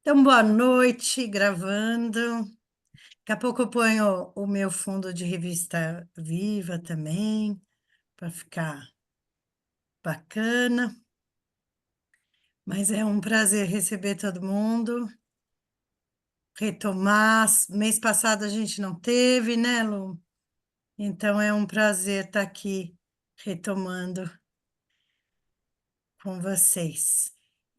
Então, boa noite, gravando. Daqui a pouco eu ponho o meu fundo de revista viva também, para ficar bacana. Mas é um prazer receber todo mundo, retomar. Mês passado a gente não teve, né, Lu? Então é um prazer estar aqui retomando com vocês.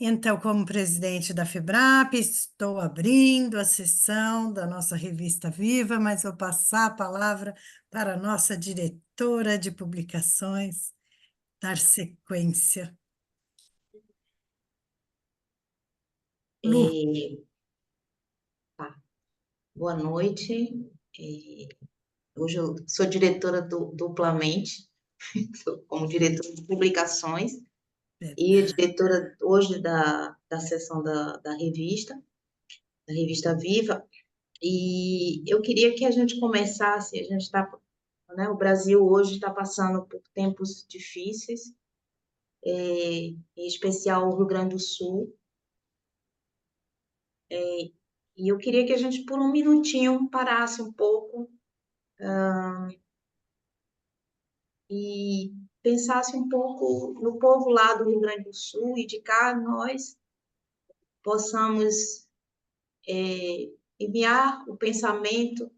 Então, como presidente da FEBRAP, estou abrindo a sessão da nossa revista Viva, mas vou passar a palavra para a nossa diretora de publicações, dar sequência. Lu, É, tá. Boa noite. É, Hoje eu sou diretora duplamente, sou como diretora de publicações e diretora hoje da seção da revista Viva. E eu queria que a gente começasse, a gente está, né, o Brasil hoje está passando por tempos difíceis, em especial o Rio Grande do Sul. E eu queria que a gente, por um minutinho, parasse um pouco e pensasse um pouco no povo lá do Rio Grande do Sul e de cá nós possamos enviar o pensamento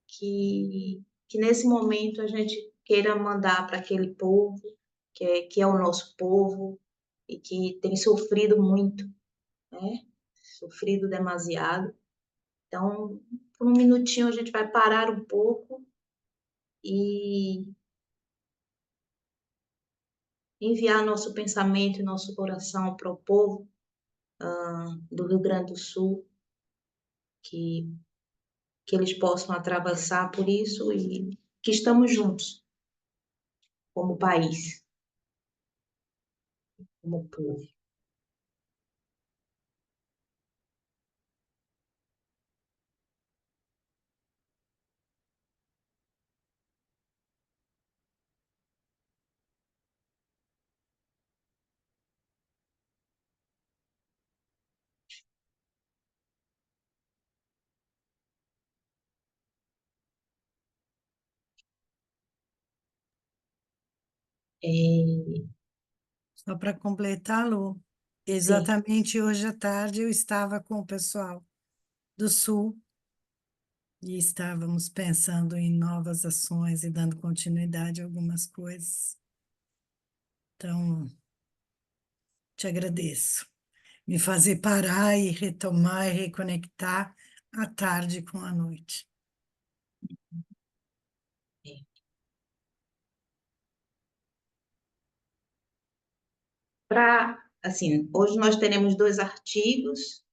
que nesse momento a gente queira mandar para aquele povo, que é o nosso povo e que tem sofrido muito, né? Sofrido demasiado. Então, por um minutinho a gente vai parar um pouco e enviar nosso pensamento e nosso coração para o povo do Rio Grande do Sul, que, que eles possam atravessar por isso e que estamos juntos como país, como povo. É, só para completar, Lu, sim, exatamente hoje à tarde eu estava com o pessoal do Sul e estávamos pensando em novas ações e dando continuidade a algumas coisas. Então, te agradeço. Me fazer parar e retomar e reconectar a tarde com a noite. é. Assim, hoje nós teremos dois artigos,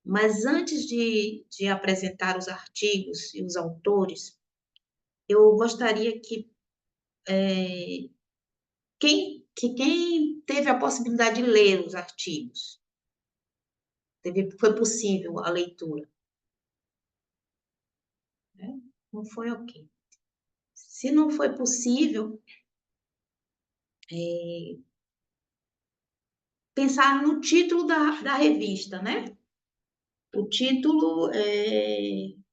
mas antes de apresentar os artigos e os autores, eu gostaria quem teve a possibilidade de ler os artigos, foi possível a leitura, né? Não foi ok. Se não foi possível, pensar no título da revista, né? O título,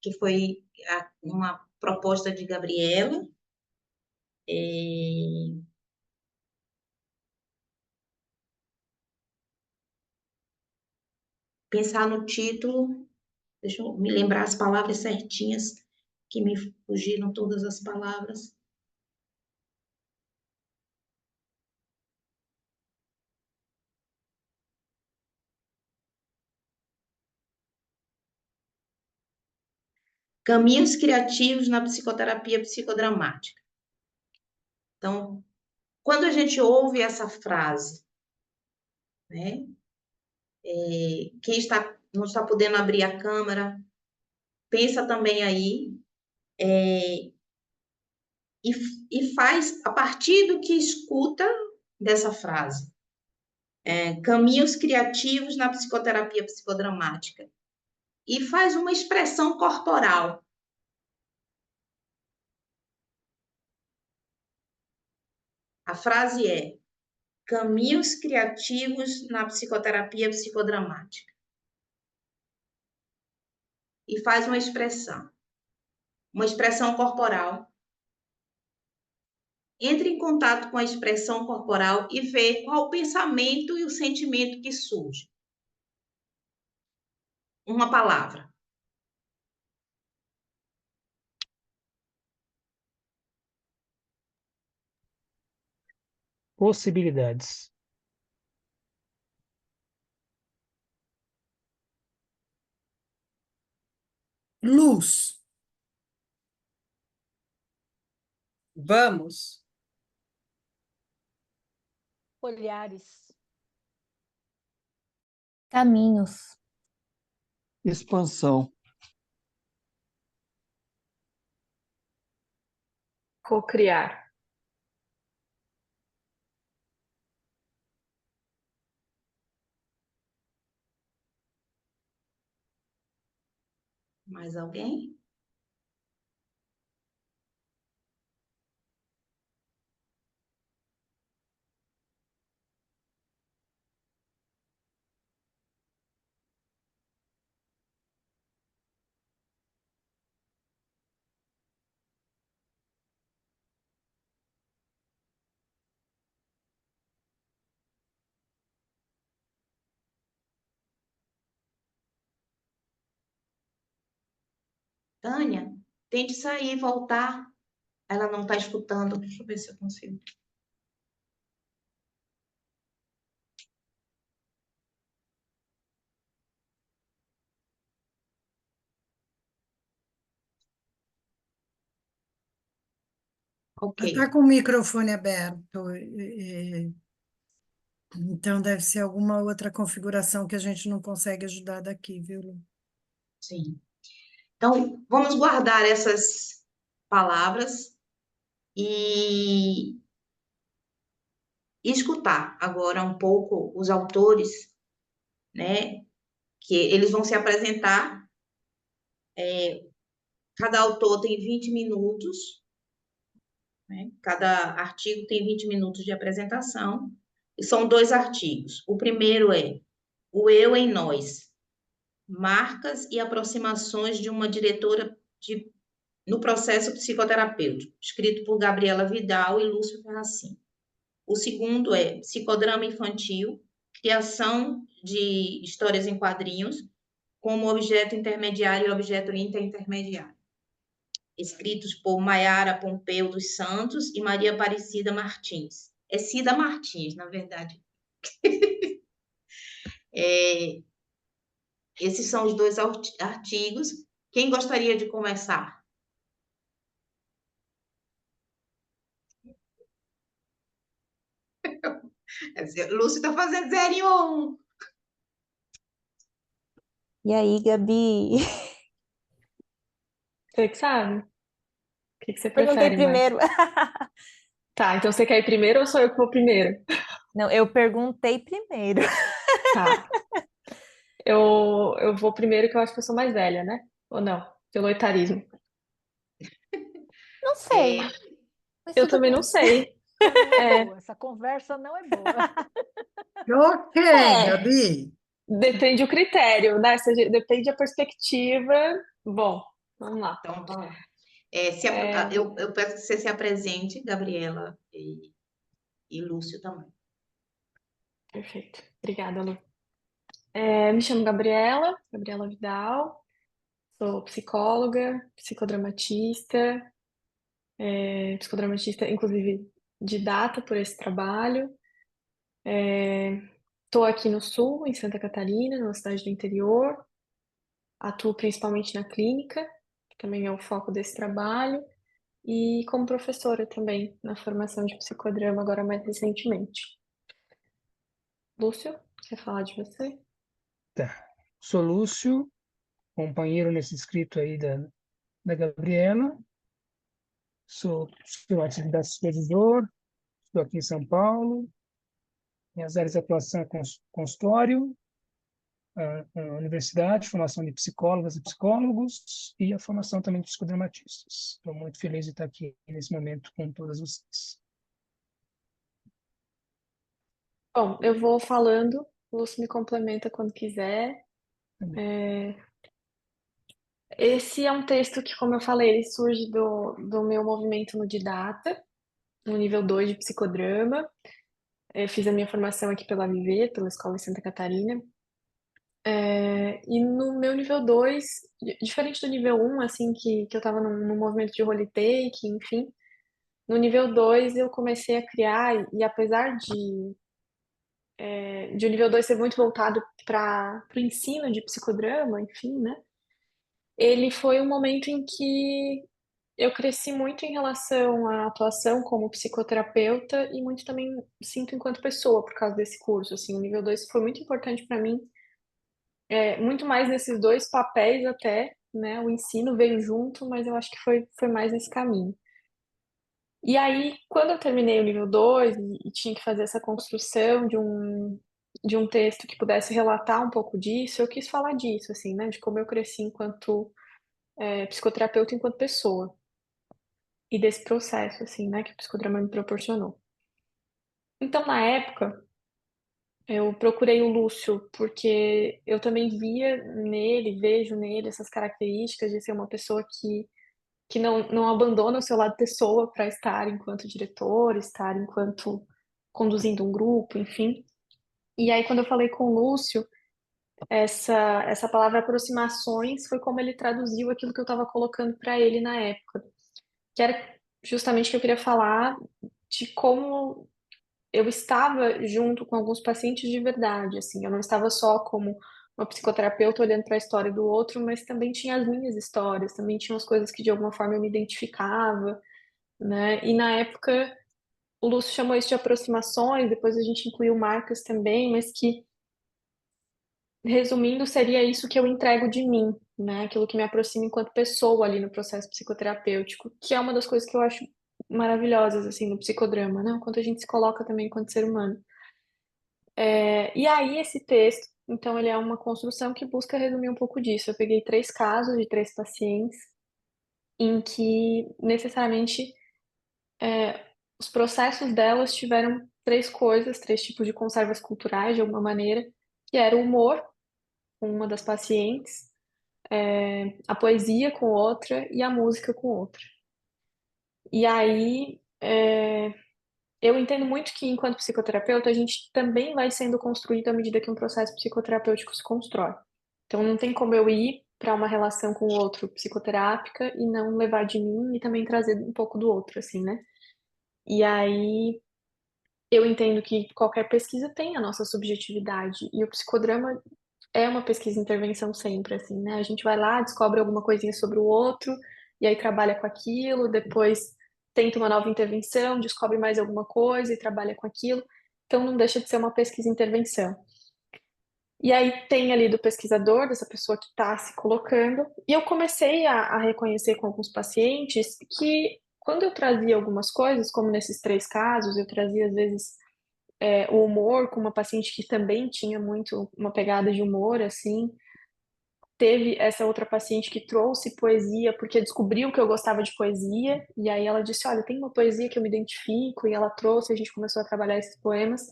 que foi uma proposta de Gabriela, é, pensar no título, deixa eu me lembrar as palavras certinhas, que me fugiram todas as palavras. Caminhos criativos na psicoterapia psicodramática. Então, quando a gente ouve essa frase, né? Quem não está podendo abrir a câmera, pensa também aí e, e faz a partir do que escuta dessa frase. Caminhos criativos na psicoterapia psicodramática. E faz uma expressão corporal. A frase é: caminhos criativos na psicoterapia psicodramática. e faz uma expressão corporal. Entre em contato com a expressão corporal e vê qual o pensamento e o sentimento que surge. Uma palavra. Possibilidades. Luz. Vamos. Olhares. Caminhos. Expansão. Cocriar. Mais alguém? Tânia, tente sair e voltar. Ela não está escutando. Deixa eu ver se eu consigo. Ok. Está com o microfone aberto. Então, deve ser alguma outra configuração que a gente não consegue ajudar daqui, viu, Lu? Sim. Então, vamos guardar essas palavras e escutar agora um pouco os autores, né? Que eles vão se apresentar. Cada autor tem 20 minutos, né? Cada artigo tem 20 minutos de apresentação. E são 2 artigos. O primeiro é O Eu em Nós, marcas e aproximações de uma diretora no processo psicoterapêutico, escrito por Gabriela Vidal e Lúcio Ferracin. O segundo é Psicodrama Infantil, criação de histórias em quadrinhos, como objeto intermediário e objeto interintermediário, escritos por Maiara Pompeu dos Santos e Maria Aparecida Martins. É Cida Martins, na verdade. Esses são os 2 artigos. Quem gostaria de começar? Lúcio está fazendo 0 e 1. E aí, Gabi? Você que sabe? O que você Perguntei prefere mais? primeiro. Tá, então você quer ir primeiro ou sou eu que vou primeiro? Não, eu perguntei primeiro. Tá. Eu vou primeiro que eu acho que eu sou mais velha, né? Ou não? Pelo etarismo. Não sei, mas Eu tudo também não bem. sei. Não é É, boa, essa conversa não é boa. Ok, É. Gabi. depende do critério, né? Depende da perspectiva. Bom, vamos lá. Então, vamos lá. Eu peço que você se apresente, Gabriela e Lúcio também. Perfeito. Obrigada, Lu. Me chamo Gabriela Vidal, sou psicóloga, psicodramatista, inclusive didata por esse trabalho. Estou aqui no Sul, em Santa Catarina, numa cidade do interior. Atuo principalmente na clínica, que também é o foco desse trabalho, e como professora também na formação de psicodrama, agora mais recentemente. Lúcio, quer falar de você? Tá. Sou Lúcio, companheiro nesse escrito aí da Gabriela. Sou atividade supervisor, estou aqui em São Paulo. Minhas áreas de atuação é consultório, a universidade, formação de psicólogas e psicólogos e a formação também de psicodramatistas. Estou muito feliz de estar aqui nesse momento com todas vocês. Bom, eu vou falando, o Lúcio me complementa quando quiser. Tá bem. Esse é um texto que, como eu falei, ele surge do meu movimento no Didata, no nível 2 de psicodrama. Eu fiz a minha formação aqui pela Viver, pela escola em Santa Catarina. E no meu nível 2, diferente do nível 1, assim, que eu tava num movimento de role take, enfim, no nível 2 eu comecei a criar, e apesar de o nível 2 ser muito voltado para o ensino de psicodrama, enfim, né? Ele foi um momento em que eu cresci muito em relação à atuação como psicoterapeuta e muito também sinto enquanto pessoa por causa desse curso, assim, o nível 2 foi muito importante para mim, muito mais nesses dois papéis até, né? O ensino veio junto, mas eu acho que foi mais nesse caminho. E aí, quando eu terminei o nível 2 e tinha que fazer essa construção de um texto que pudesse relatar um pouco disso, eu quis falar disso, assim, né? De como eu cresci enquanto psicoterapeuta, enquanto pessoa. E desse processo, assim, né? Que o psicodrama me proporcionou. Então, na época, eu procurei o Lúcio porque eu também via nele, vejo nele essas características de ser uma pessoa que não abandona o seu lado pessoa para estar enquanto diretor, estar enquanto conduzindo um grupo, enfim. E aí, quando eu falei com o Lúcio, essa palavra aproximações foi como ele traduziu aquilo que eu estava colocando para ele na época, que era justamente o que eu queria falar de como eu estava junto com alguns pacientes de verdade, assim, eu não estava só como uma psicoterapeuta olhando para a história do outro, mas também tinha as minhas histórias, também tinha as coisas que de alguma forma eu me identificava, né? E na época o Lúcio chamou isso de aproximações, depois a gente incluiu marcas também, mas que, resumindo, seria isso que eu entrego de mim, né? Aquilo que me aproxima enquanto pessoa ali no processo psicoterapêutico, que é uma das coisas que eu acho maravilhosas, assim, no psicodrama, né? O quanto a gente se coloca também enquanto ser humano. E aí, esse texto, então, ele é uma construção que busca resumir um pouco disso. Eu peguei 3 casos de 3 pacientes em que, necessariamente, os processos delas tiveram 3 coisas, 3 tipos de conservas culturais, de alguma maneira, que era o humor, com uma das pacientes, a poesia com outra e a música com outra. E aí, eu entendo muito que, enquanto psicoterapeuta, a gente também vai sendo construído à medida que um processo psicoterapêutico se constrói. Então, não tem como eu ir para uma relação com o outro psicoterápica e não levar de mim e também trazer um pouco do outro, assim, né? E aí, eu entendo que qualquer pesquisa tem a nossa subjetividade e o psicodrama é uma pesquisa e intervenção sempre, assim, né? A gente vai lá, descobre alguma coisinha sobre o outro, e aí trabalha com aquilo, depois tenta uma nova intervenção, descobre mais alguma coisa e trabalha com aquilo. Então não deixa de ser uma pesquisa e intervenção. E aí tem ali do pesquisador, dessa pessoa que está se colocando, e eu comecei a reconhecer com alguns pacientes que quando eu trazia algumas coisas, como nesses 3 casos, eu trazia às vezes o humor com uma paciente que também tinha muito uma pegada de humor, assim, teve essa outra paciente que trouxe poesia porque descobriu que eu gostava de poesia, e aí ela disse: Olha, tem uma poesia que eu me identifico, e ela trouxe, a gente começou a trabalhar esses poemas.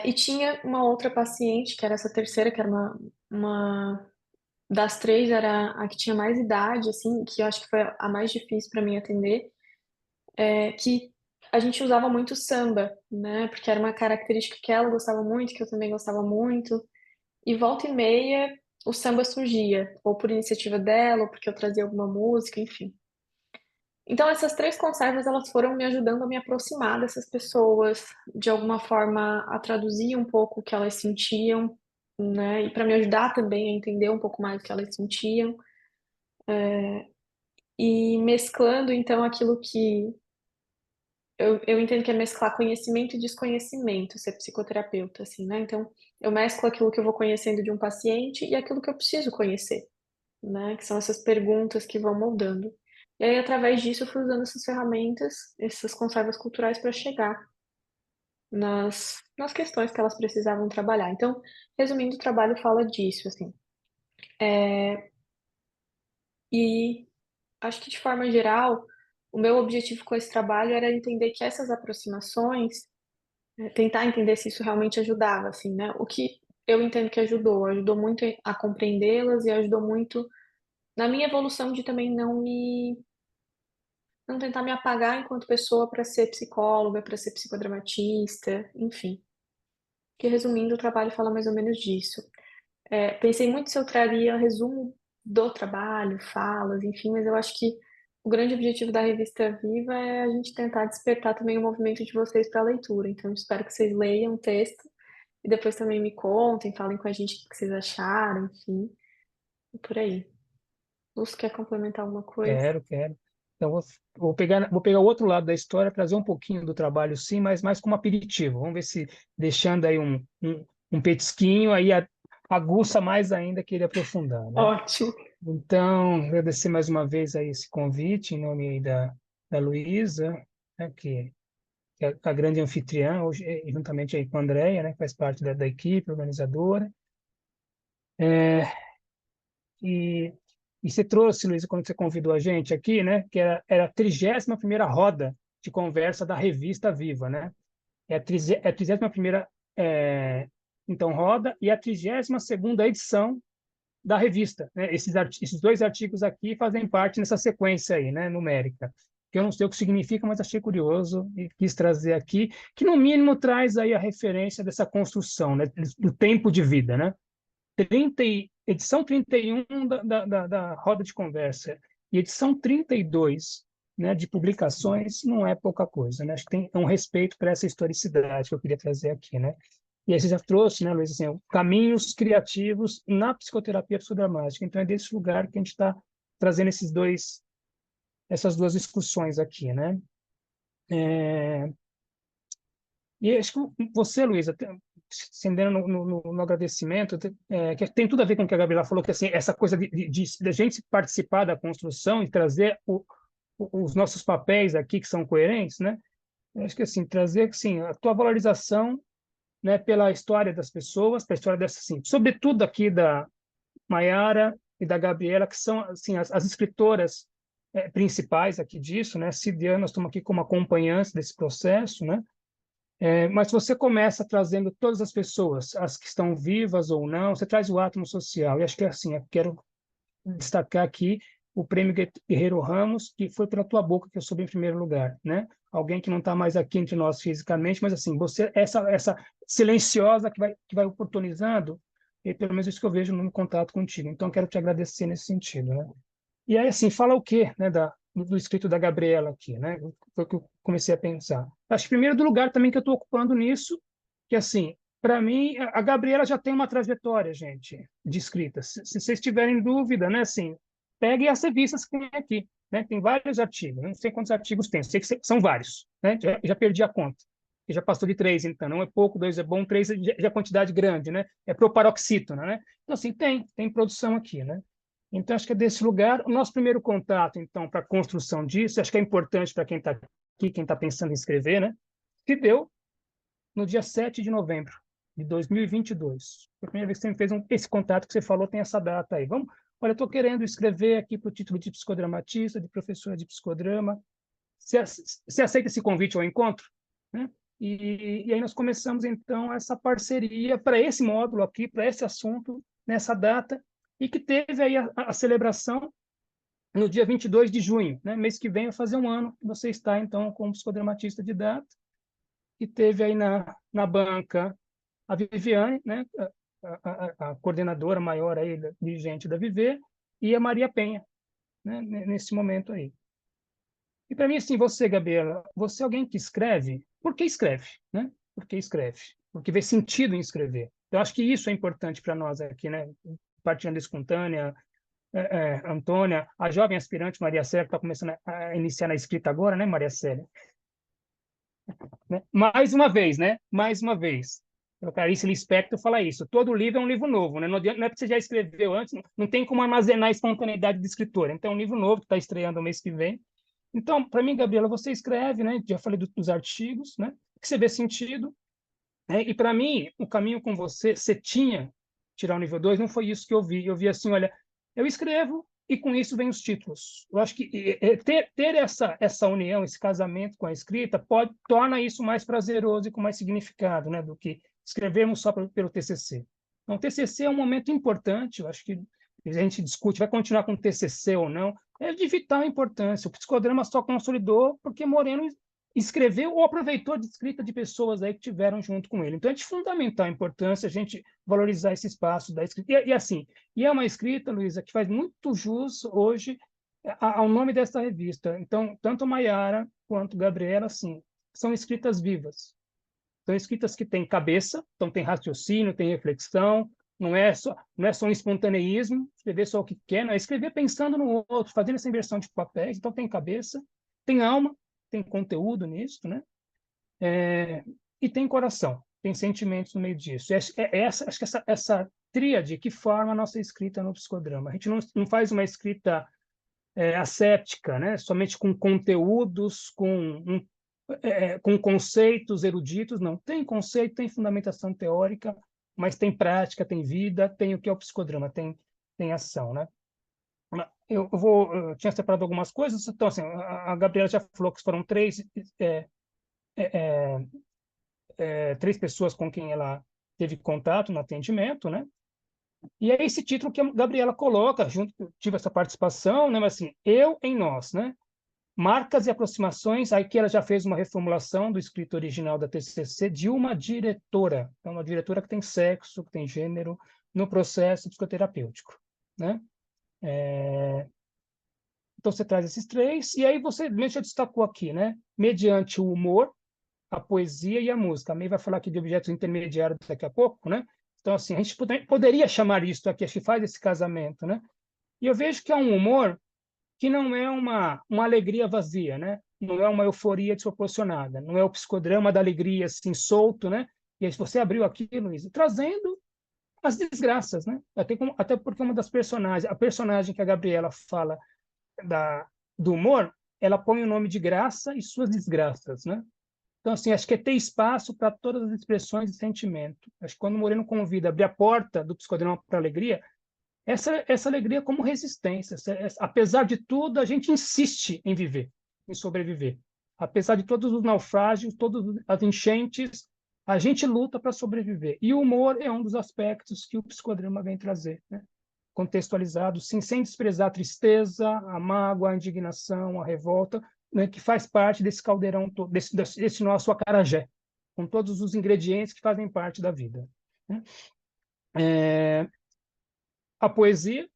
E tinha uma outra paciente, que era essa terceira, que era uma das 3, era a que tinha mais idade, assim, que eu acho que foi a mais difícil para mim atender, que a gente usava muito samba, né? Porque era uma característica que ela gostava muito, que eu também gostava muito. E volta e meia o samba surgia, ou por iniciativa dela, ou porque eu trazia alguma música, enfim. Então essas 3 conservas elas foram me ajudando a me aproximar dessas pessoas, de alguma forma a traduzir um pouco o que elas sentiam, né? E para me ajudar também a entender um pouco mais o que elas sentiam. E mesclando então aquilo que eu entendo que é mesclar conhecimento e desconhecimento, ser psicoterapeuta, assim, né? Então, eu mesclo aquilo que eu vou conhecendo de um paciente e aquilo que eu preciso conhecer, né? Que são essas perguntas que vão moldando. E aí, através disso, eu fui usando essas ferramentas, essas conservas culturais para chegar nas questões que elas precisavam trabalhar. Então, resumindo, o trabalho fala disso, assim. E acho que, de forma geral, o meu objetivo com esse trabalho era entender que essas aproximações tentar entender se isso realmente ajudava, assim, né? O que eu entendo que ajudou muito a compreendê-las e ajudou muito na minha evolução de também não tentar me apagar enquanto pessoa para ser psicóloga, para ser psicodramatista, enfim. Que resumindo, o trabalho fala mais ou menos disso. Pensei muito se eu traria resumo do trabalho, falas, enfim, mas eu acho que o grande objetivo da revista Viva é a gente tentar despertar também o movimento de vocês para a leitura. Então, espero que vocês leiam o texto e depois também me contem, falem com a gente o que vocês acharam, enfim, e por aí. Lúcio, quer complementar alguma coisa? Quero. Então, vou pegar o outro lado da história, trazer um pouquinho do trabalho, sim, mas mais como aperitivo. Vamos ver se, deixando aí um petisquinho, aí aguça mais ainda que ele aprofundar, né? Ótimo. Então, agradecer mais uma vez aí esse convite, em nome aí da Luísa, né, que é a grande anfitriã, hoje, juntamente aí com a Andréia, né, que faz parte da equipe organizadora. E, e você trouxe, Luísa, quando você convidou a gente aqui, né, que era a 31ª roda de conversa da revista Viva, né? É a 31ª, então, roda, e a 32ª edição da revista, né? Esses dois artigos aqui fazem parte nessa sequência aí, né, numérica, que eu não sei o que significa, mas achei curioso e quis trazer aqui, que no mínimo traz aí a referência dessa construção, né, do tempo de vida, né? Edição 31 da roda de conversa e edição 32, né, de publicações, não é pouca coisa, né? Acho que tem um respeito para essa historicidade que eu queria trazer aqui, né? E aí você já trouxe, né, Luiz, assim, caminhos criativos na psicoterapia psicodramática. Então é desse lugar que a gente está trazendo essas duas discussões aqui, né? E acho que você, Luísa, estendendo no agradecimento, que tem tudo a ver com o que a Gabriela falou, que assim, essa coisa de a gente participar da construção e trazer os nossos papéis aqui que são coerentes, né? Eu acho que assim, trazer assim, a tua valorização, né, pela história das pessoas, pela história dessa, assim, sobretudo aqui da Maiara e da Gabriela, que são assim, as escritoras principais aqui disso, né? Cidiana, nós estamos aqui como acompanhantes desse processo, né? Mas você começa trazendo todas as pessoas, as que estão vivas ou não, você traz o átomo social. E acho que é assim, eu quero destacar aqui o Prêmio Guerreiro Ramos, que foi pela tua boca que eu soube em primeiro lugar, né? Alguém que não está mais aqui entre nós fisicamente, mas assim, você essa silenciosa que vai oportunizando, e pelo menos isso que eu vejo no contato contigo. Então, quero te agradecer nesse sentido, né? E aí, assim, fala o quê, né, do escrito da Gabriela aqui, né? Foi o que eu comecei a pensar. Acho, primeiro, do lugar também que eu estou ocupando nisso, que, assim, para mim, a Gabriela já tem uma trajetória, gente, de escrita. Se vocês tiverem dúvida, né, assim, peguem as revistas que tem aqui, né? Tem vários artigos, não sei quantos artigos tem, sei que são vários, né? Já perdi a conta. Já passou de 3, então, não é pouco, 2 é bom, 3 já é quantidade grande, né? É proparoxítona, né? Então, assim, tem produção aqui, né? Então, acho que é desse lugar. O nosso primeiro contato, então, para a construção disso, acho que é importante para quem está aqui, quem está pensando em escrever, né? Se deu no dia 7 de novembro de 2022. Foi a primeira vez que você me fez esse contato que você falou, tem essa data aí. Olha, eu estou querendo escrever aqui para o título de psicodramatista, de professora de psicodrama. Você aceita esse convite ao encontro? Né? E aí nós começamos, então, essa parceria para esse módulo aqui, para esse assunto, nessa data, e que teve aí a celebração no dia 22 de junho, né? Mês que vem vai fazer um ano que você está, então, como psicodramatista de data, e teve aí na banca a Viviane, né? A coordenadora maior aí, dirigente da Viver, e a Maria Penha, né? Nesse momento aí. E para mim, assim, você, Gabriela, você é alguém que escreve, por que escreve, né? Por que escreve? Porque vê sentido em escrever. Eu acho que isso é importante para nós aqui, né? Partilhando espontânea, Antônia, a jovem aspirante Maria Célia, que está começando a iniciar na escrita agora, né, Maria Célia? Né? Mais uma vez, né? Mais uma vez. O Clarice Lispector fala isso. Todo livro é um livro novo, né? Não é porque você já escreveu antes, não tem como armazenar a espontaneidade do escritor. Então, é um livro novo que está estreando no mês que vem. Então, para mim, Gabriela, você escreve, né? Já falei dos artigos, né? Que você vê sentido. Né? E para mim, o caminho com você tinha tirar o nível 2, não foi isso que eu vi. Eu vi assim, olha, eu escrevo e com isso vem os títulos. Eu acho que ter essa união, esse casamento com a escrita, torna isso mais prazeroso e com mais significado, né? Do que escrevermos só pelo TCC. Então, o TCC é um momento importante, eu acho que a gente discute, vai continuar com TCC ou não, é de vital importância. O psicodrama só consolidou porque Moreno escreveu ou aproveitou de escrita de pessoas aí que tiveram junto com ele. Então, é de fundamental importância a gente valorizar esse espaço da escrita. E é uma escrita, Luísa, que faz muito jus hoje ao nome dessa revista. Então, tanto Maiara quanto Gabriela, assim, são escritas vivas. São escritas que têm cabeça, então tem raciocínio, tem reflexão, não é só um espontaneísmo, escrever só o que quer, não é escrever pensando no outro, fazendo essa inversão de papéis. Então tem cabeça, tem alma, tem conteúdo nisso, né? E tem coração, tem sentimentos no meio disso. Acho que essa tríade que forma a nossa escrita no psicodrama. A gente não faz uma escrita asséptica, né? Somente com conteúdos, com conceitos eruditos, não. Tem conceito, tem fundamentação teórica, mas tem prática, tem vida, tem o que é o psicodrama, tem ação, né? Eu tinha separado algumas coisas, então, assim, a Gabriela já falou que foram três pessoas com quem ela teve contato no atendimento, né? E é esse título que a Gabriela coloca, tive essa participação, né? Mas assim, eu em nós, né? Marcas e aproximações, aí que ela já fez uma reformulação do escrito original da TCC de uma diretora. Então, uma diretora que tem sexo, que tem gênero, no processo psicoterapêutico, né? Então, você traz esses três, e aí você mesmo já destacou aqui, né? Mediante o humor, a poesia e a música. A May vai falar aqui de objetos intermediários daqui a pouco, né? Então, assim, a gente poderia chamar isso aqui, acho que faz esse casamento, né? E eu vejo que há um humor que não é uma alegria vazia, né? Não é uma euforia desproporcionada, não é o psicodrama da alegria, assim, solto, né? E aí você abriu aqui, Luiz, trazendo as desgraças, né? Até porque uma das personagens, a personagem que a Gabriela fala do humor, ela põe o nome de graça e suas desgraças, né? Então, assim, acho que é ter espaço para todas as expressões de sentimento. Acho que quando o Moreno convida a abrir a porta do psicodrama para a alegria, essa alegria como resistência. Apesar de tudo, a gente insiste em viver, em sobreviver. Apesar de todos os naufrágios, todas as enchentes, a gente luta para sobreviver. E o humor é um dos aspectos que o psicodrama vem trazer, né? Contextualizado, sim, sem desprezar a tristeza, a mágoa, a indignação, a revolta, né, que faz parte desse caldeirão, desse nosso acarajé, com todos os ingredientes que fazem parte da vida, né? A poesia,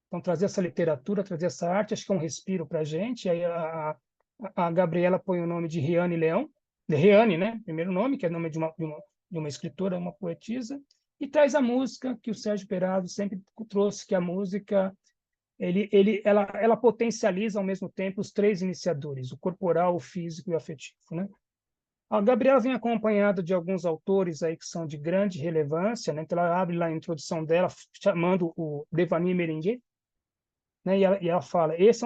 então trazer essa literatura, trazer essa arte, acho que é um respiro para a gente. Aí a Gabriela põe o nome de Riane Leão, de Riane, né? Primeiro nome, que é o nome de uma escritora, uma poetisa, e traz a música, que o Sérgio Perazzo sempre trouxe, que a música ela potencializa ao mesmo tempo os três iniciadores, o corporal, o físico e o afetivo, né? A Gabriela vem acompanhada de alguns autores aí que são de grande relevância, né? Então ela abre lá a introdução dela chamando o Devani Merengue, né? E ela fala, esse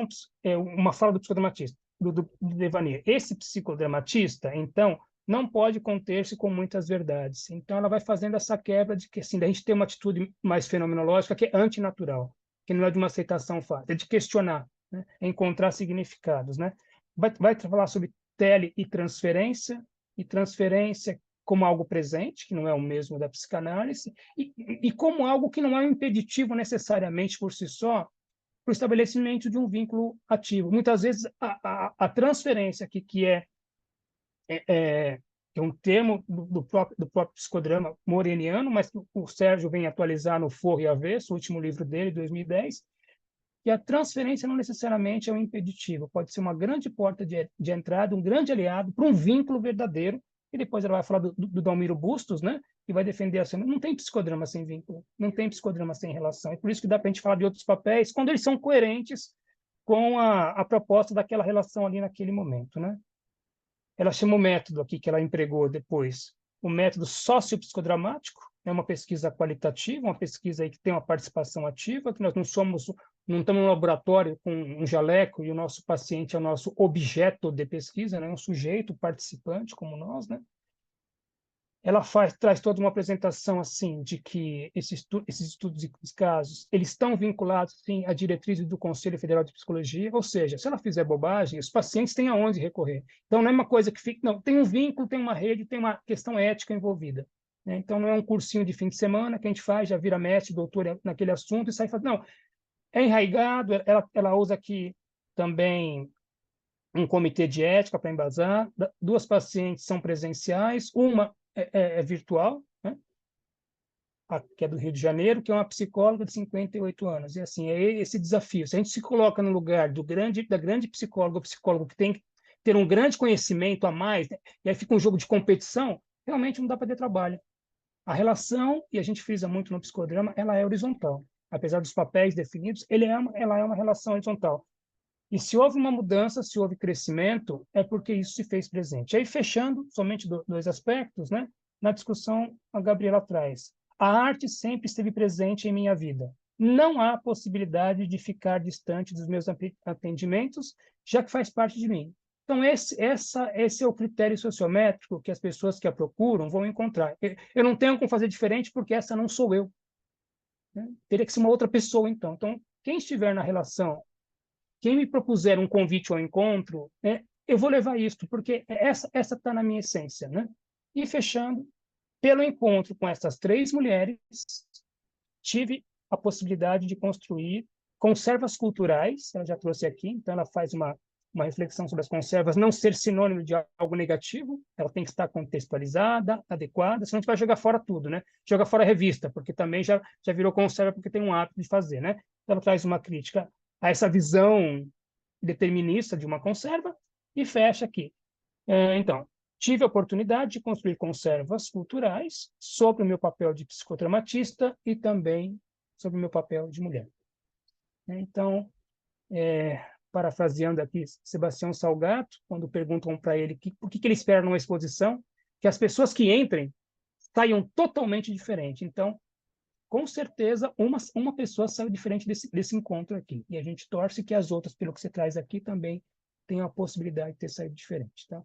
uma fala do psicodramatista, do Devani. Esse psicodramatista, então, não pode conter-se com muitas verdades. Então ela vai fazendo essa quebra de que assim, da gente ter uma atitude mais fenomenológica que é antinatural, que não é de uma aceitação fácil, é de questionar, né? É encontrar significados, né? Vai falar sobre tele e transferência como algo presente, que não é o mesmo da psicanálise, e como algo que não é um impeditivo necessariamente por si só para o estabelecimento de um vínculo ativo. Muitas vezes a transferência aqui, que é um termo do próprio psicodrama moreniano, mas o Sérgio vem atualizar no Forro e Avesso, o último livro dele, 2010, que a transferência não necessariamente é um impeditivo, pode ser uma grande porta de entrada, um grande aliado para um vínculo verdadeiro, e depois ela vai falar do Dalmiro Bustos, né, que vai defender assim, não tem psicodrama sem vínculo, não tem psicodrama sem relação, é por isso que dá para a gente falar de outros papéis, quando eles são coerentes com a proposta daquela relação ali naquele momento, né? Ela chama o método aqui que ela empregou depois, o método sociopsicodramático, é uma pesquisa qualitativa, uma pesquisa aí que tem uma participação ativa, que nós não estamos no laboratório com um jaleco e o nosso paciente é o nosso objeto de pesquisa, né? Um sujeito participante como nós, né? Ela traz toda uma apresentação assim de que esses estudos e casos eles estão vinculados sim à diretrizes do Conselho Federal de Psicologia, ou seja, se ela fizer bobagem, os pacientes têm aonde recorrer. Então não é uma coisa que fica, não, tem um vínculo, tem uma rede, tem uma questão ética envolvida. né? Então, não é um cursinho de fim de semana que a gente faz, já vira mestre, doutor naquele assunto e sai fazendo. Não, é enraizado, ela usa aqui também um comitê de ética para embasar, duas pacientes são presenciais, uma é virtual, né? Que é do Rio de Janeiro, que é uma psicóloga de 58 anos. E assim, é esse desafio. Se a gente se coloca no lugar da grande psicóloga ou psicólogo que tem que ter um grande conhecimento a mais, né? E aí fica um jogo de competição, realmente não dá para ter trabalho. A relação, e a gente frisa muito no psicodrama, ela é horizontal. Apesar dos papéis definidos, ela é uma relação horizontal. E se houve uma mudança, se houve crescimento, é porque isso se fez presente. Aí, fechando, somente dois aspectos, né? Na discussão, a Gabriela traz. A arte sempre esteve presente em minha vida. Não há possibilidade de ficar distante dos meus atendimentos, já que faz parte de mim. Então, esse é o critério sociométrico que as pessoas que a procuram vão encontrar. Eu não tenho como fazer diferente porque essa não sou eu, né? Teria que ser uma outra pessoa, então. Então, quem estiver na relação, quem me propuser um convite ao encontro, né, eu vou levar isto, porque essa está na minha essência, né? E fechando, pelo encontro com essas três mulheres, tive a possibilidade de construir conservas culturais, ela já trouxe aqui, então ela faz uma reflexão sobre as conservas não ser sinônimo de algo negativo, ela tem que estar contextualizada, adequada, senão a gente vai jogar fora tudo, né? Joga fora a revista, porque também já virou conserva porque tem um hábito de fazer, né? Então, ela traz uma crítica a essa visão determinista de uma conserva e fecha aqui. Então, tive a oportunidade de construir conservas culturais sobre o meu papel de psicodramatista e também sobre o meu papel de mulher. Então, parafraseando aqui Sebastião Salgato, quando perguntam para ele por que ele espera numa exposição, que as pessoas que entrem saiam totalmente diferentes. Então, com certeza, uma pessoa saiu diferente desse encontro aqui. E a gente torce que as outras, pelo que você traz aqui, também tenham a possibilidade de ter saído diferente. Tá?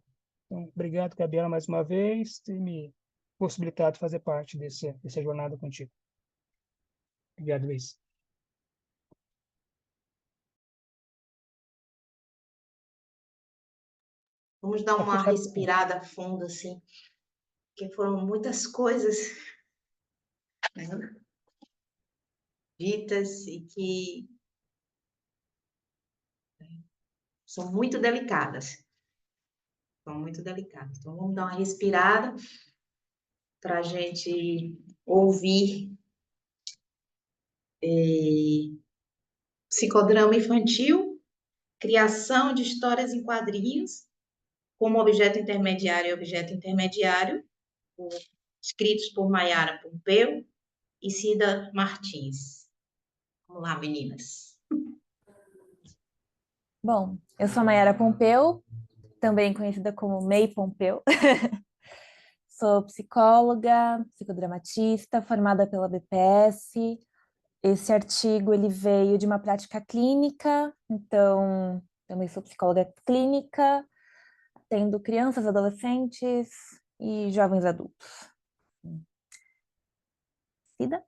Então, obrigado, Gabriela, mais uma vez, por ter me possibilitado fazer parte dessa jornada contigo. Obrigado, Luiz. Vamos dar Tá uma fechado. respirada funda, assim, porque foram muitas coisas, né, ditas e que são muito delicadas. São muito delicadas. Então, vamos dar uma respirada para a gente ouvir psicodrama infantil, criação de histórias em quadrinhos, como objeto intermediário e objeto intermediário, escritos por Maiara Pompeu e Cida Martins. Vamos lá, meninas. Bom, eu sou a Maiara Pompeu, também conhecida como May Pompeu. Sou psicóloga, psicodramatista, formada pela BPS. Esse artigo ele veio de uma prática clínica, então também sou psicóloga clínica, atendo crianças, adolescentes e jovens adultos. Cida?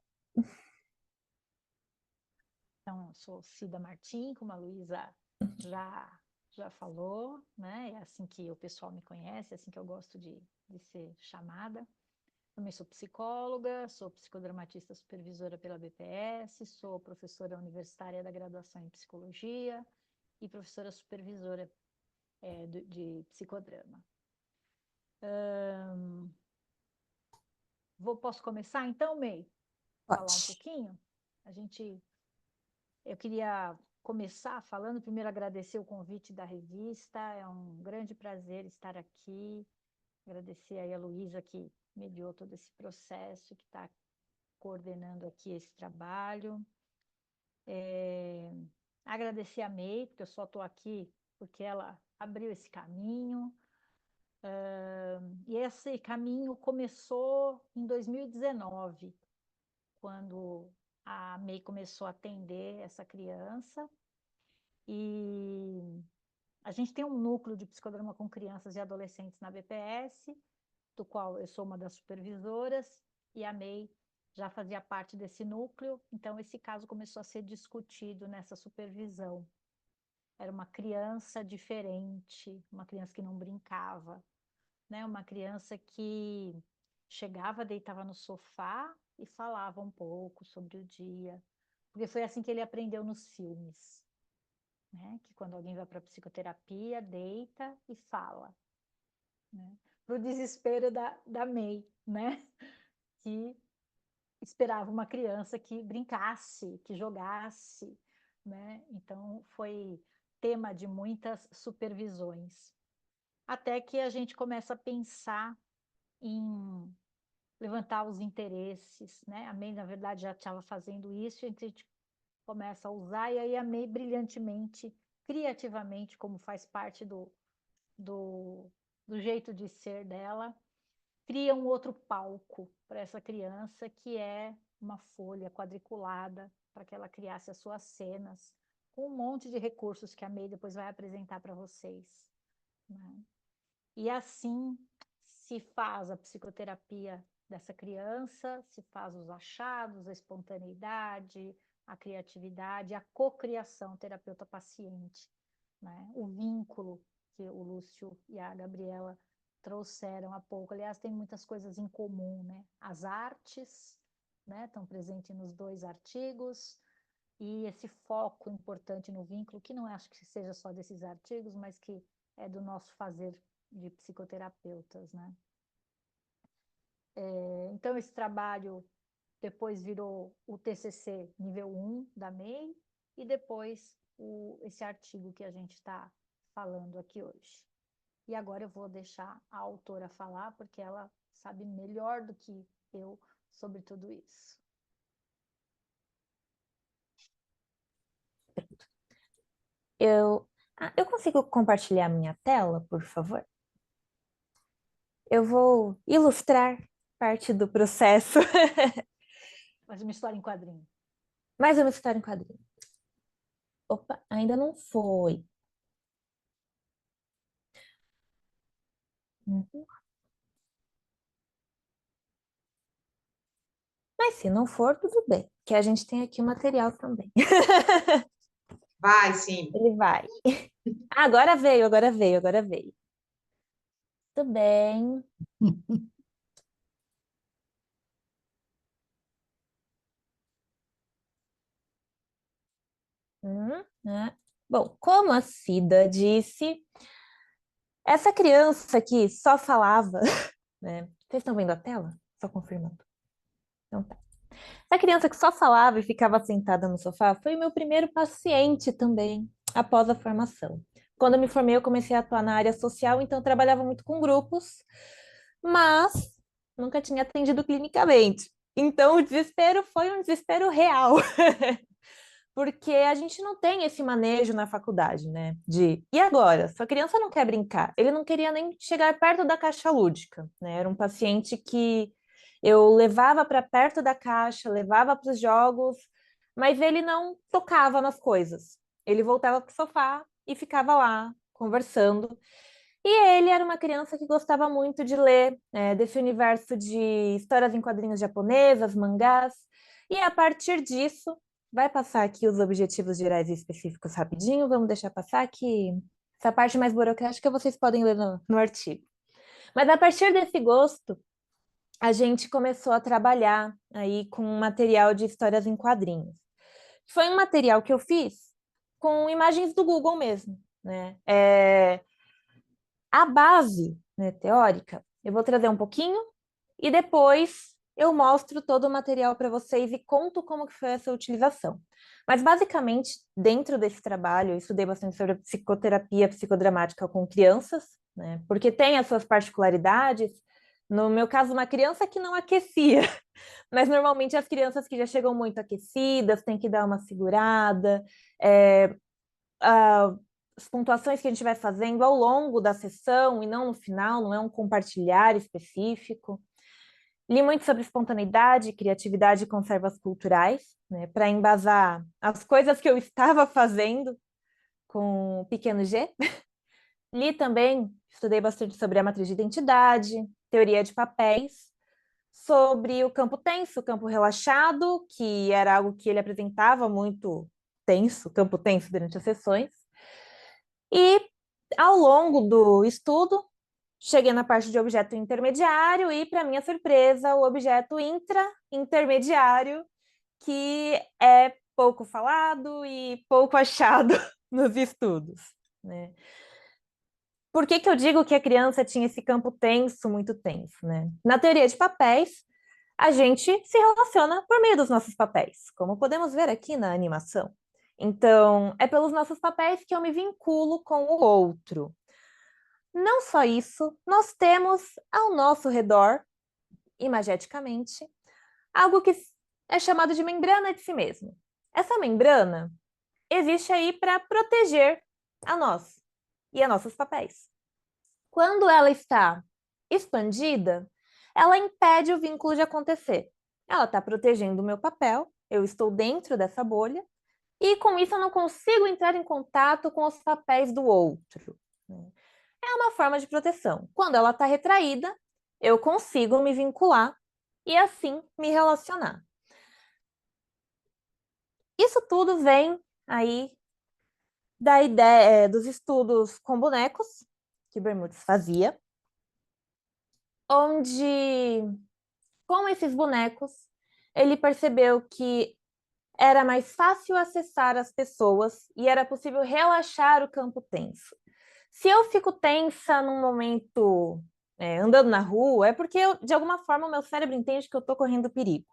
Então, eu sou Cida Martim, como a Luísa já falou, né? É assim que o pessoal me conhece, é assim que eu gosto de ser chamada. Também sou psicóloga, sou psicodramatista supervisora pela BPS, sou professora universitária da graduação em psicologia e professora supervisora de psicodrama. Posso começar então, May? Falar um Pode. pouquinho? Eu queria começar falando, primeiro agradecer o convite da revista, é um grande prazer estar aqui, agradecer aí a Luísa que mediou todo esse processo, que está coordenando aqui esse trabalho. Agradecer a May, porque eu só estou aqui porque ela abriu esse caminho. E esse caminho começou em 2019, quando a May começou a atender essa criança. E a gente tem um núcleo de psicodrama com crianças e adolescentes na BPS, do qual eu sou uma das supervisoras, e a May já fazia parte desse núcleo, então esse caso começou a ser discutido nessa supervisão. Era uma criança diferente, uma criança que não brincava, né? Uma criança que chegava, deitava no sofá e falava um pouco sobre o dia, porque foi assim que ele aprendeu nos filmes, né? Que quando alguém vai para psicoterapia, deita e fala, né? Para o desespero da May, né? Que esperava uma criança que brincasse, que jogasse, né? Então foi tema de muitas supervisões. Até que a gente começa a pensar em levantar os interesses, né? A May, na verdade, já estava fazendo isso, e a gente começa a usar, e aí a May brilhantemente, criativamente, como faz parte do, do jeito de ser dela, cria um outro palco para essa criança, que é uma folha quadriculada, para que ela criasse as suas cenas, com um monte de recursos que a May depois vai apresentar para vocês, né? E assim se faz a psicoterapia dessa criança, se faz os achados, a espontaneidade, a criatividade, a cocriação terapeuta-paciente, né? O vínculo que o Lúcio e a Gabriela trouxeram há pouco. Aliás, tem muitas coisas em comum, né? As artes, né, estão presentes nos 2 artigos, e esse foco importante no vínculo, que não acho que seja só desses artigos, mas que é do nosso fazer de psicoterapeutas, né? Então, esse trabalho depois virou o TCC nível 1 da MEI, e depois esse artigo que a gente está falando aqui hoje. E agora eu vou deixar a autora falar, porque ela sabe melhor do que eu sobre tudo isso. Eu consigo compartilhar a minha tela, por favor? Eu vou ilustrar parte do processo. Mas uma história em quadrinho. Mais uma história em quadrinho. Opa, ainda não foi. Uhum. Mas se não for, tudo bem, que a gente tem aqui o material também. Vai, sim. Ele vai. Agora veio, agora veio, agora veio. Tudo bem. Né? Bom, como a Cida disse, essa criança que só falava, né? Vocês estão vendo a tela? Só confirmando. Então tá. Essa criança que só falava e ficava sentada no sofá foi o meu primeiro paciente também, após a formação. Quando eu me formei, eu comecei a atuar na área social, então eu trabalhava muito com grupos, mas nunca tinha atendido clinicamente. Então o desespero foi um desespero real. Porque a gente não tem esse manejo na faculdade, né? E agora? Sua criança não quer brincar. Ele não queria nem chegar perto da caixa lúdica, né? Era um paciente que eu levava para perto da caixa, levava para os jogos, mas ele não tocava nas coisas. Ele voltava para o sofá e ficava lá, conversando. E ele era uma criança que gostava muito de ler, desse universo de histórias em quadrinhos japonesas, mangás. E a partir disso, vai passar aqui os objetivos gerais e específicos rapidinho, vamos deixar passar que essa parte mais burocrática vocês podem ler no artigo. Mas a partir desse gosto, a gente começou a trabalhar aí com material de histórias em quadrinhos. Foi um material que eu fiz com imagens do Google mesmo, né? A base, né, teórica, eu vou trazer um pouquinho e depois eu mostro todo o material para vocês e conto como que foi essa utilização. Mas, basicamente, dentro desse trabalho, eu estudei bastante sobre psicoterapia psicodramática com crianças, né, porque tem as suas particularidades. No meu caso, uma criança que não aquecia, mas normalmente as crianças que já chegam muito aquecidas têm que dar uma segurada. As pontuações que a gente vai fazendo ao longo da sessão e não no final, não é um compartilhar específico. Li muito sobre espontaneidade, criatividade e conservas culturais, né, para embasar as coisas que eu estava fazendo com o pequeno G. Li também, estudei bastante sobre a matriz de identidade, teoria de papéis, sobre o campo tenso, o campo relaxado, que era algo que ele apresentava muito tenso, campo tenso durante as sessões. E ao longo do estudo, Cheguei na parte de objeto intermediário e, para minha surpresa, o objeto intra-intermediário, que é pouco falado e pouco achado nos estudos, né? Por que que eu digo que a criança tinha esse campo tenso, muito tenso, né? Na teoria de papéis, a gente se relaciona por meio dos nossos papéis, como podemos ver aqui na animação. Então, é pelos nossos papéis que eu me vinculo com o outro. Não só isso, nós temos ao nosso redor, imageticamente, algo que é chamado de membrana de si mesmo. Essa membrana existe aí para proteger a nós e a nossos papéis. Quando ela está expandida, ela impede o vínculo de acontecer. Ela está protegendo o meu papel, eu estou dentro dessa bolha, e com isso eu não consigo entrar em contato com os papéis do outro. É uma forma de proteção. Quando ela está retraída, eu consigo me vincular e assim me relacionar. Isso tudo vem aí da ideia dos estudos com bonecos que Bermudes fazia, onde com esses bonecos ele percebeu que era mais fácil acessar as pessoas e era possível relaxar o campo tenso. Se eu fico tensa num momento andando na rua, é porque de alguma forma o meu cérebro entende que eu estou correndo perigo.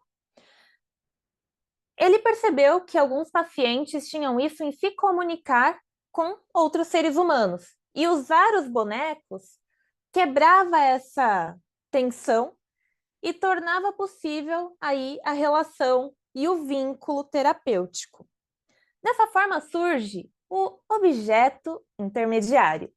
Ele percebeu que alguns pacientes tinham isso em se comunicar com outros seres humanos. E usar os bonecos quebrava essa tensão e tornava possível aí a relação e o vínculo terapêutico. Dessa forma surge o objeto intermediário.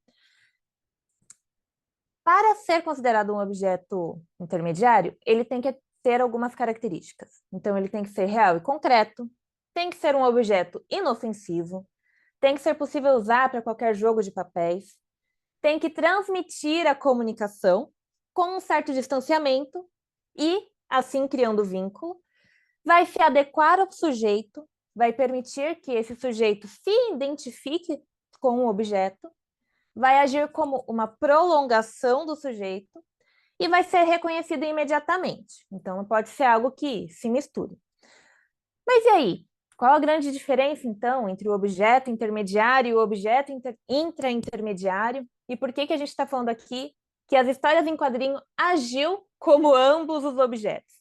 Para ser considerado um objeto intermediário, ele tem que ter algumas características. Então, ele tem que ser real e concreto, tem que ser um objeto inofensivo, tem que ser possível usar para qualquer jogo de papéis, tem que transmitir a comunicação com um certo distanciamento e, assim criando vínculo, vai se adequar ao sujeito, vai permitir que esse sujeito se identifique com o objeto, vai agir como uma prolongação do sujeito e vai ser reconhecido imediatamente. Então, não pode ser algo que se misture. Mas e aí? Qual a grande diferença, então, entre o objeto intermediário e o objeto intra-intermediário? E por que que a gente está falando aqui que as histórias em quadrinho agiu como ambos os objetos?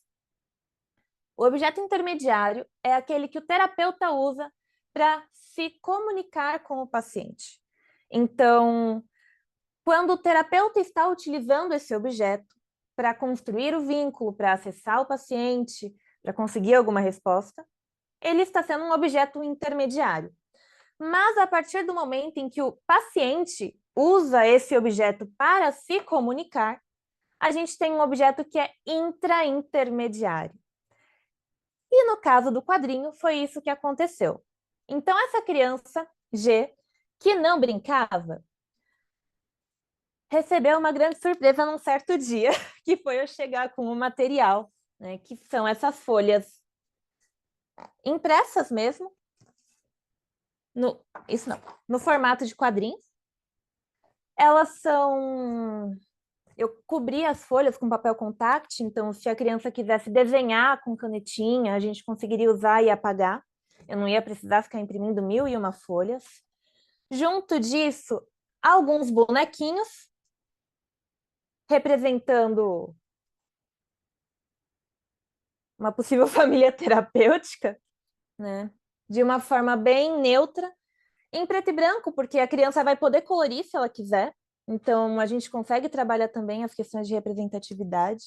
O objeto intermediário é aquele que o terapeuta usa para se comunicar com o paciente. Então, quando o terapeuta está utilizando esse objeto para construir o vínculo, para acessar o paciente, para conseguir alguma resposta, ele está sendo um objeto intermediário. Mas a partir do momento em que o paciente usa esse objeto para se comunicar, a gente tem um objeto que é intra-intermediário. E no caso do quadrinho, foi isso que aconteceu. Então, essa criança, G, que não brincava, recebeu uma grande surpresa num certo dia, que foi eu chegar com o material, né, que são essas folhas impressas mesmo, no formato de quadrinhos. Elas são... Eu cobri as folhas com papel contact, então se a criança quisesse desenhar com canetinha, a gente conseguiria usar e apagar. Eu não ia precisar ficar imprimindo 1001 folhas. Junto disso, alguns bonequinhos representando uma possível família terapêutica, né? De uma forma bem neutra, em preto e branco, porque a criança vai poder colorir se ela quiser. Então, a gente consegue trabalhar também as questões de representatividade.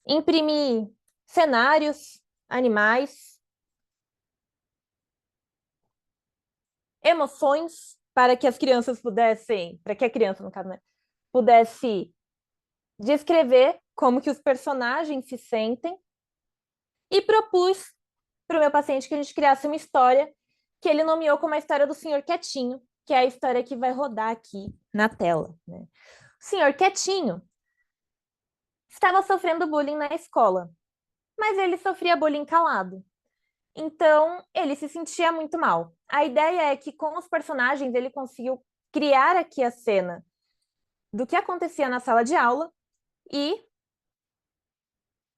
Imprimir cenários, animais, emoções, para que as crianças pudessem, para que a criança, no caso, né, pudesse descrever como que os personagens se sentem, e propus para o meu paciente que a gente criasse uma história que ele nomeou como a história do Senhor Quietinho, que é a história que vai rodar aqui na tela, né? O Senhor Quietinho estava sofrendo bullying na escola, mas ele sofria bullying calado. Então, ele se sentia muito mal. A ideia é que com os personagens ele conseguiu criar aqui a cena do que acontecia na sala de aula e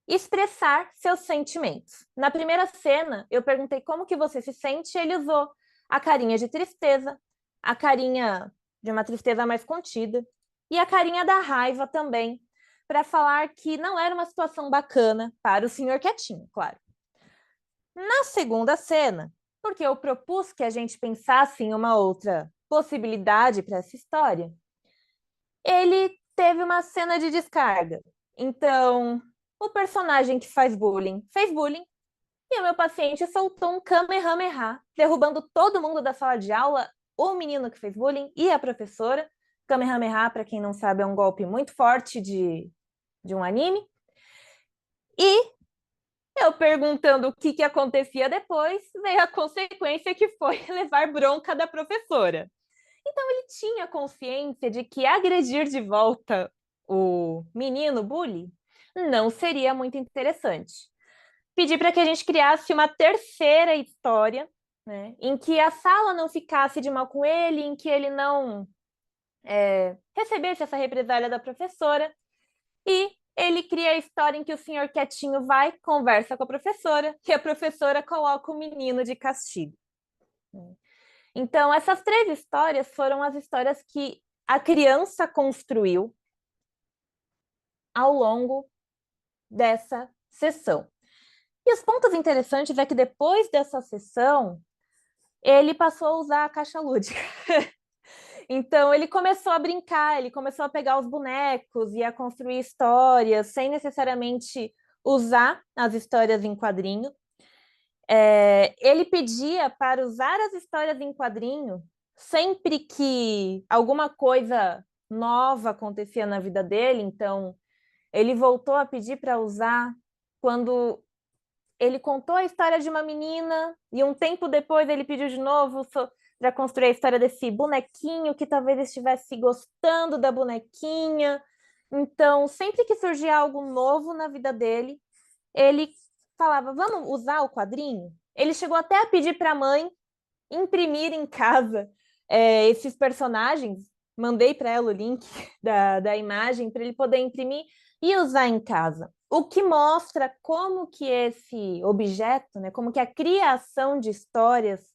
expressar seus sentimentos. Na primeira cena, eu perguntei como que você se sente, e ele usou a carinha de tristeza, a carinha de uma tristeza mais contida e a carinha da raiva também, para falar que não era uma situação bacana para o senhor quietinho, claro. Na segunda cena, porque eu propus que a gente pensasse em uma outra possibilidade para essa história, ele teve uma cena de descarga. Então, o personagem que fez bullying, e o meu paciente soltou um Kamehameha, derrubando todo mundo da sala de aula, o menino que fez bullying e a professora. Kamehameha, para quem não sabe, é um golpe muito forte de um anime. E eu perguntando o que acontecia depois, veio a consequência que foi levar bronca da professora. Então ele tinha consciência de que agredir de volta o menino bully não seria muito interessante. Pedi para que a gente criasse uma terceira história, né, em que a sala não ficasse de mal com ele, em que ele não recebesse essa represália da professora, e ele cria a história em que o senhor quietinho vai, conversa com a professora, e a professora coloca o menino de castigo. Então, essas 3 histórias foram as histórias que a criança construiu ao longo dessa sessão. E os pontos interessantes é que depois dessa sessão, ele passou a usar a caixa lúdica. Então, ele começou a brincar, ele começou a pegar os bonecos e a construir histórias, sem necessariamente usar as histórias em quadrinho. Ele pedia para usar as histórias em quadrinho sempre que alguma coisa nova acontecia na vida dele. Então, ele voltou a pedir para usar quando ele contou a história de uma menina e um tempo depois ele pediu de novo para construir a história desse bonequinho que talvez estivesse gostando da bonequinha. Então, sempre que surgia algo novo na vida dele, ele falava, vamos usar o quadrinho? Ele chegou até a pedir para a mãe imprimir em casa esses personagens. Mandei para ela o link da imagem para ele poder imprimir e usar em casa. O que mostra como que esse objeto, né, como que a criação de histórias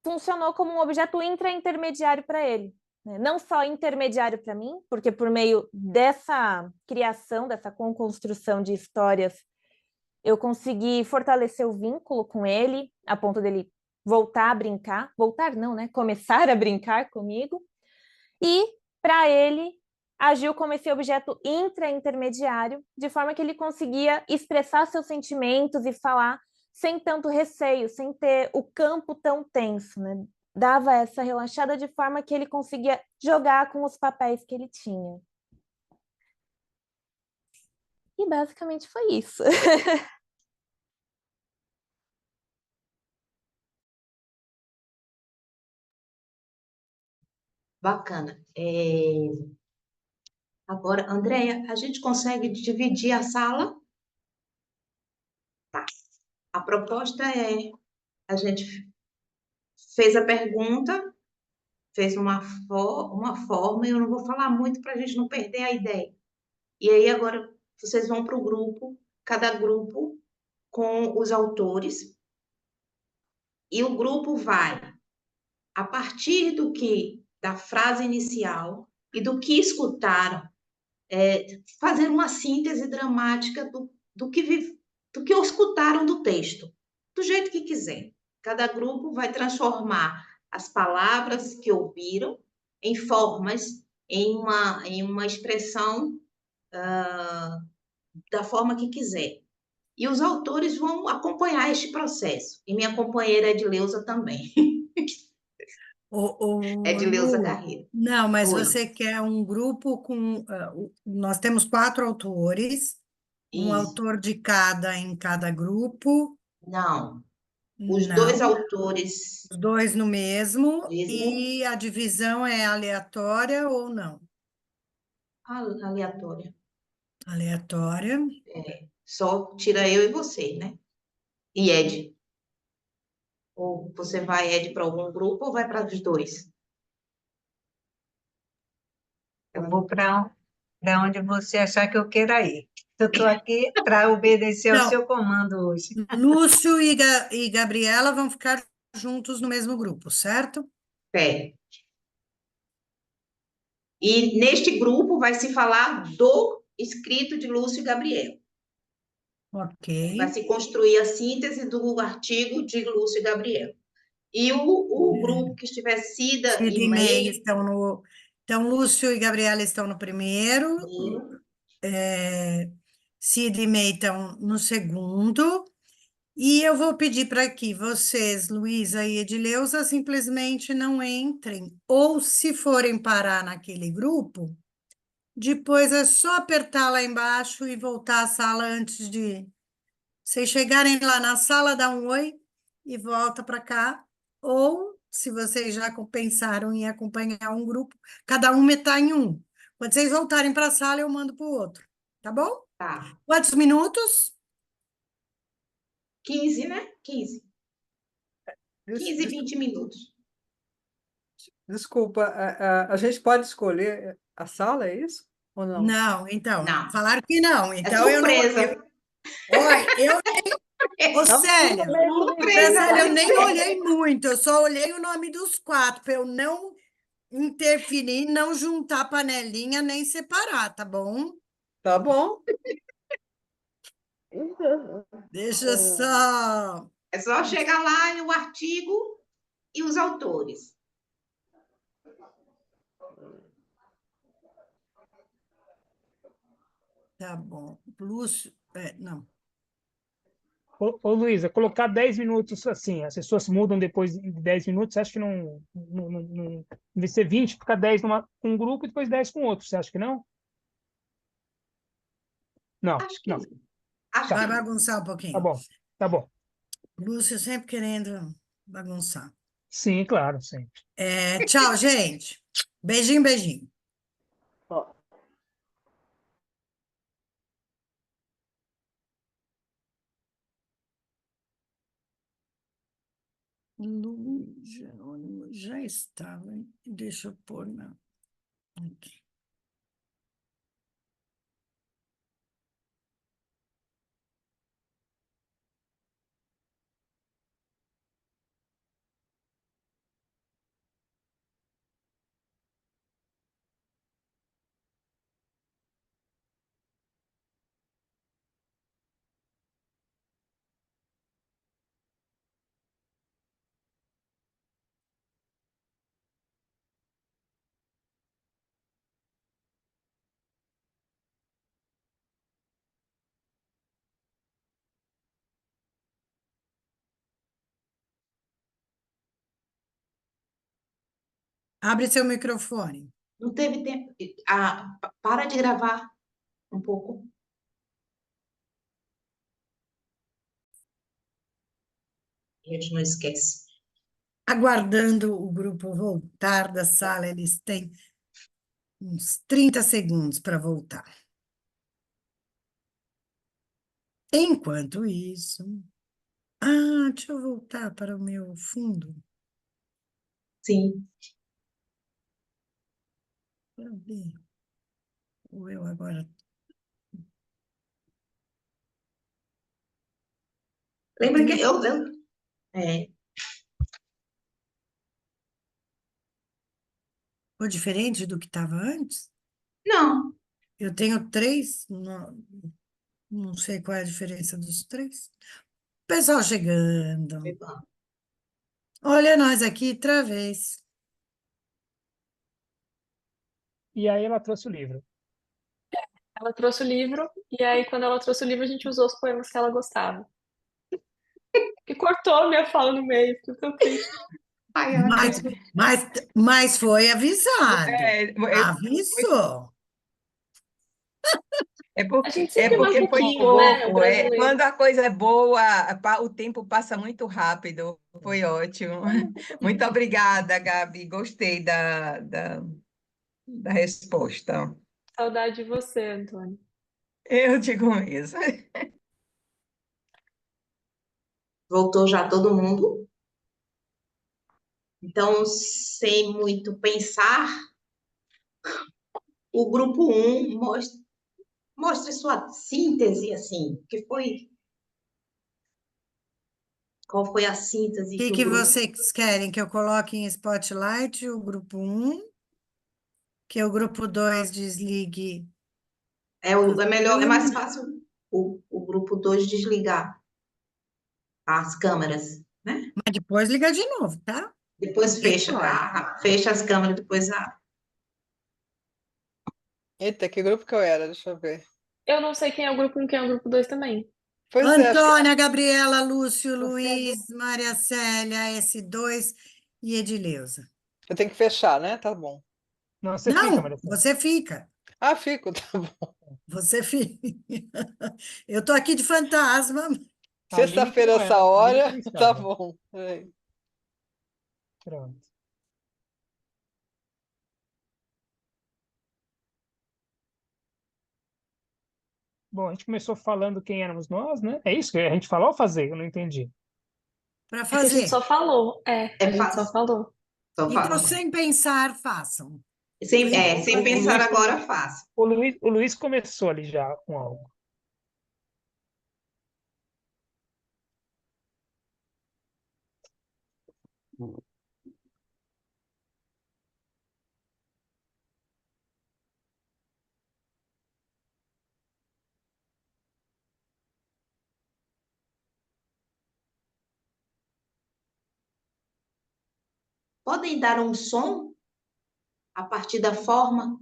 funcionou como um objeto intra-intermediário para ele. Né? Não só intermediário para mim, porque por meio dessa criação, dessa construção de histórias, eu consegui fortalecer o vínculo com ele, a ponto dele voltar a brincar, voltar não, né? Começar a brincar comigo. E, para ele, agiu como esse objeto intra-intermediário, de forma que ele conseguia expressar seus sentimentos e falar sem tanto receio, sem ter o campo tão tenso, né? Dava essa relaxada de forma que ele conseguia jogar com os papéis que ele tinha. E basicamente foi isso. Bacana. Agora, Andréia, a gente consegue dividir a sala? Tá. A proposta é, a gente fez a pergunta, fez uma forma, eu não vou falar muito para a gente não perder a ideia. E aí agora vocês vão para o grupo, cada grupo com os autores, e o grupo vai, a partir da frase inicial e do que escutaram, fazer uma síntese dramática do que escutaram do texto, do jeito que quiser. Cada grupo vai transformar as palavras que ouviram em formas, em uma expressão da forma que quiser. E os autores vão acompanhar este processo. E minha companheira Edileuza também. Edileuza Lu, Garrido. não, mas Oi. você quer um grupo com. Nós temos 4 autores, um Isso. autor de cada em cada grupo. Não. Os Não, dois autores os 2 no mesmo, mesmo, e a divisão é aleatória ou não? aleatória. Aleatória. Só tira eu e você, né? E Ed. Ou você vai, Ed, para algum grupo ou vai para os dois? Eu vou para onde você achar que eu queira ir. Eu estou aqui para obedecer ao Então, seu comando hoje. Lúcio e Gabriela vão ficar juntos no mesmo grupo, certo? É. E neste grupo vai se falar do escrito de Lúcio e Gabriel. Ok. Vai se construir a síntese do artigo de Lúcio e Gabriel. E o grupo que estiver Cida Cida e e May May, estão no. Então, Lúcio e Gabriela estão no primeiro, Cida e May estão no segundo, e eu vou pedir para que vocês, Luísa e Edileuza, simplesmente não entrem, ou se forem parar naquele grupo, depois é só apertar lá embaixo e voltar à sala antes de vocês chegarem lá na sala, dá um oi e volta para cá. Ou, se vocês já pensaram em acompanhar um grupo, cada um está em um. Quando vocês voltarem para a sala, eu mando para o outro. Tá bom? tá, Quantos minutos? 15, né? 15, Des- 15, des- 20 minutos. Desculpa, a gente pode escolher a sala, é isso? Ou não? Não, então, Não, falaram que não. é Então, eu não. surpresa. Olha, É ô Célia, surpresa. Célia, eu nem olhei muito, eu só olhei o nome dos quatro, para eu não interferir, não juntar panelinha nem separar, tá bom? Tá bom. Deixa só. É só chegar lá e o artigo e os autores. Tá bom. Lúcio, não. Ô, Luísa, colocar 10 minutos assim, as pessoas mudam depois de 10 minutos, você acha que em vez de ser 20, fica 10 com um grupo e depois 10 com outro, você acha que não? Não, Acho que não, acho Vai que bagunçar um tá pouquinho. bom, tá bom. Lúcio sempre querendo bagunçar. Sim, claro, sim. Tchau, gente. Beijinho, beijinho. Luiz Jerônimo já estava, hein? Deixa eu pôr aqui. Abre seu microfone. não teve tempo. Para de gravar um pouco. A gente não esquece. Aguardando o grupo voltar da sala, eles têm uns 30 segundos para voltar. Enquanto isso. Deixa eu voltar para o meu fundo. Sim. Para ver. Ou eu agora. Lembra que eu lembro? Ficou diferente do que estava antes? Não. Eu tenho três, não sei qual é a diferença dos três. Pessoal chegando. Olha nós aqui outra vez. E aí ela trouxe o livro. Ela trouxe o livro, e aí quando ela trouxe o livro, a gente usou os poemas que ela gostava. E cortou minha fala no meio, fiquei tão triste. Ai, Mas foi avisado. É Avisou. A gente é sempre mais porque foi pouquinho, né, o pouco. brasileiro. Quando a coisa é boa, o tempo passa muito rápido. Foi ótimo. Muito obrigada, Gabi. Gostei da resposta. Saudade de você, Antônio. Eu digo mesmo. voltou já todo mundo. Então, sem muito pensar, o grupo 1 mostre sua síntese, assim, qual foi a síntese O que o que grupo... vocês querem? Que eu coloque em Spotlight o grupo 1, que o grupo 2 desligue É as melhor, é mais câmeras? fácil o grupo 2 desligar as câmeras, né? Mas depois liga de novo, tá? Depois Ninguém pode. fecha as câmeras, depois Eita, que grupo que eu era? Deixa eu ver. Eu não sei quem é o grupo 1, quem é o grupo 2 também. Pois é, acho que Antônia, Gabriela, Lúcio, você é Luiz, Maria Célia, S2 e Edileuza. eu tenho que fechar, né? Tá bom. Não, você fica, Não, Maria Célia. você fica. Ah, fico, tá bom. Você fica. Eu tô aqui de fantasma. Aline que Sexta-feira, não é, essa Aline que hora, não tá estava. bom. É. Pronto. Bom, a gente começou falando quem éramos nós, né? É isso que a gente falou ou fazer? Eu não entendi. Para É que a gente fazer. só falou. é A gente só fácil. falou. Só Então, fala. sem pensar, façam. Sem O pensar Luiz, agora, fácil. o Luiz começou ali já com algo. Podem dar um som a partir da forma?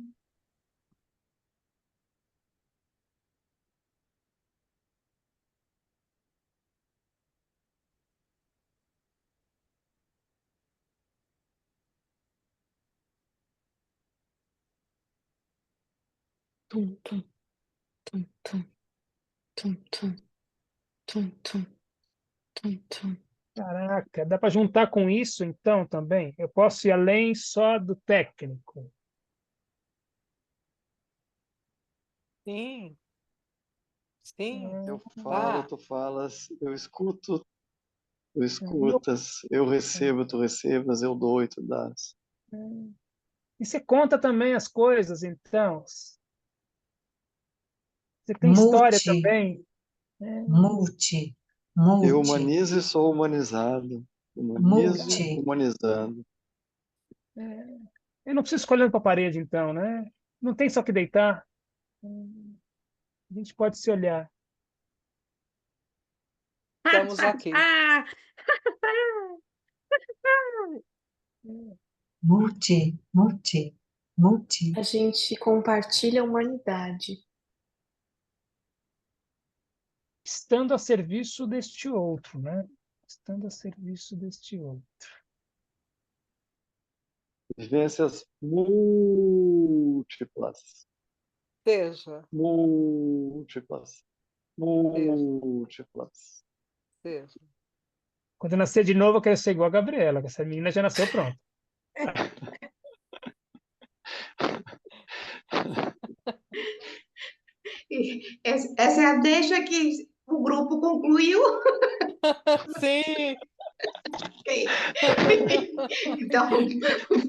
Tum, tum, tum, tum, tum, tum, tum, tum, tum, tum. Caraca, dá para juntar com isso então também? Eu posso ir além só do técnico. Sim, sim. Eu falo, Dá. tu falas, eu escuto, tu E eu- escutas, eu recebo, tu recebas, eu dou e tu dás. e você conta também as coisas, então. Você tem história Multi, também. É, multi, Eu multi, humanizo e sou humanizado. Humanizo, multi. humanizando. é, eu não preciso escolher para a parede, então, né? Não tem só que deitar. A gente pode se olhar. Estamos aqui. Multi, multi, multi. A gente compartilha a humanidade. Estando a serviço deste outro, né? Estando a serviço deste outro. Vivências múltiplas, Seja, múltiplas, seja, múltiplas. seja. Quando eu nascer de novo, eu quero ser igual a Gabriela, que essa menina já nasceu pronta. Essa é a deixa que o grupo concluiu. Sim. Então,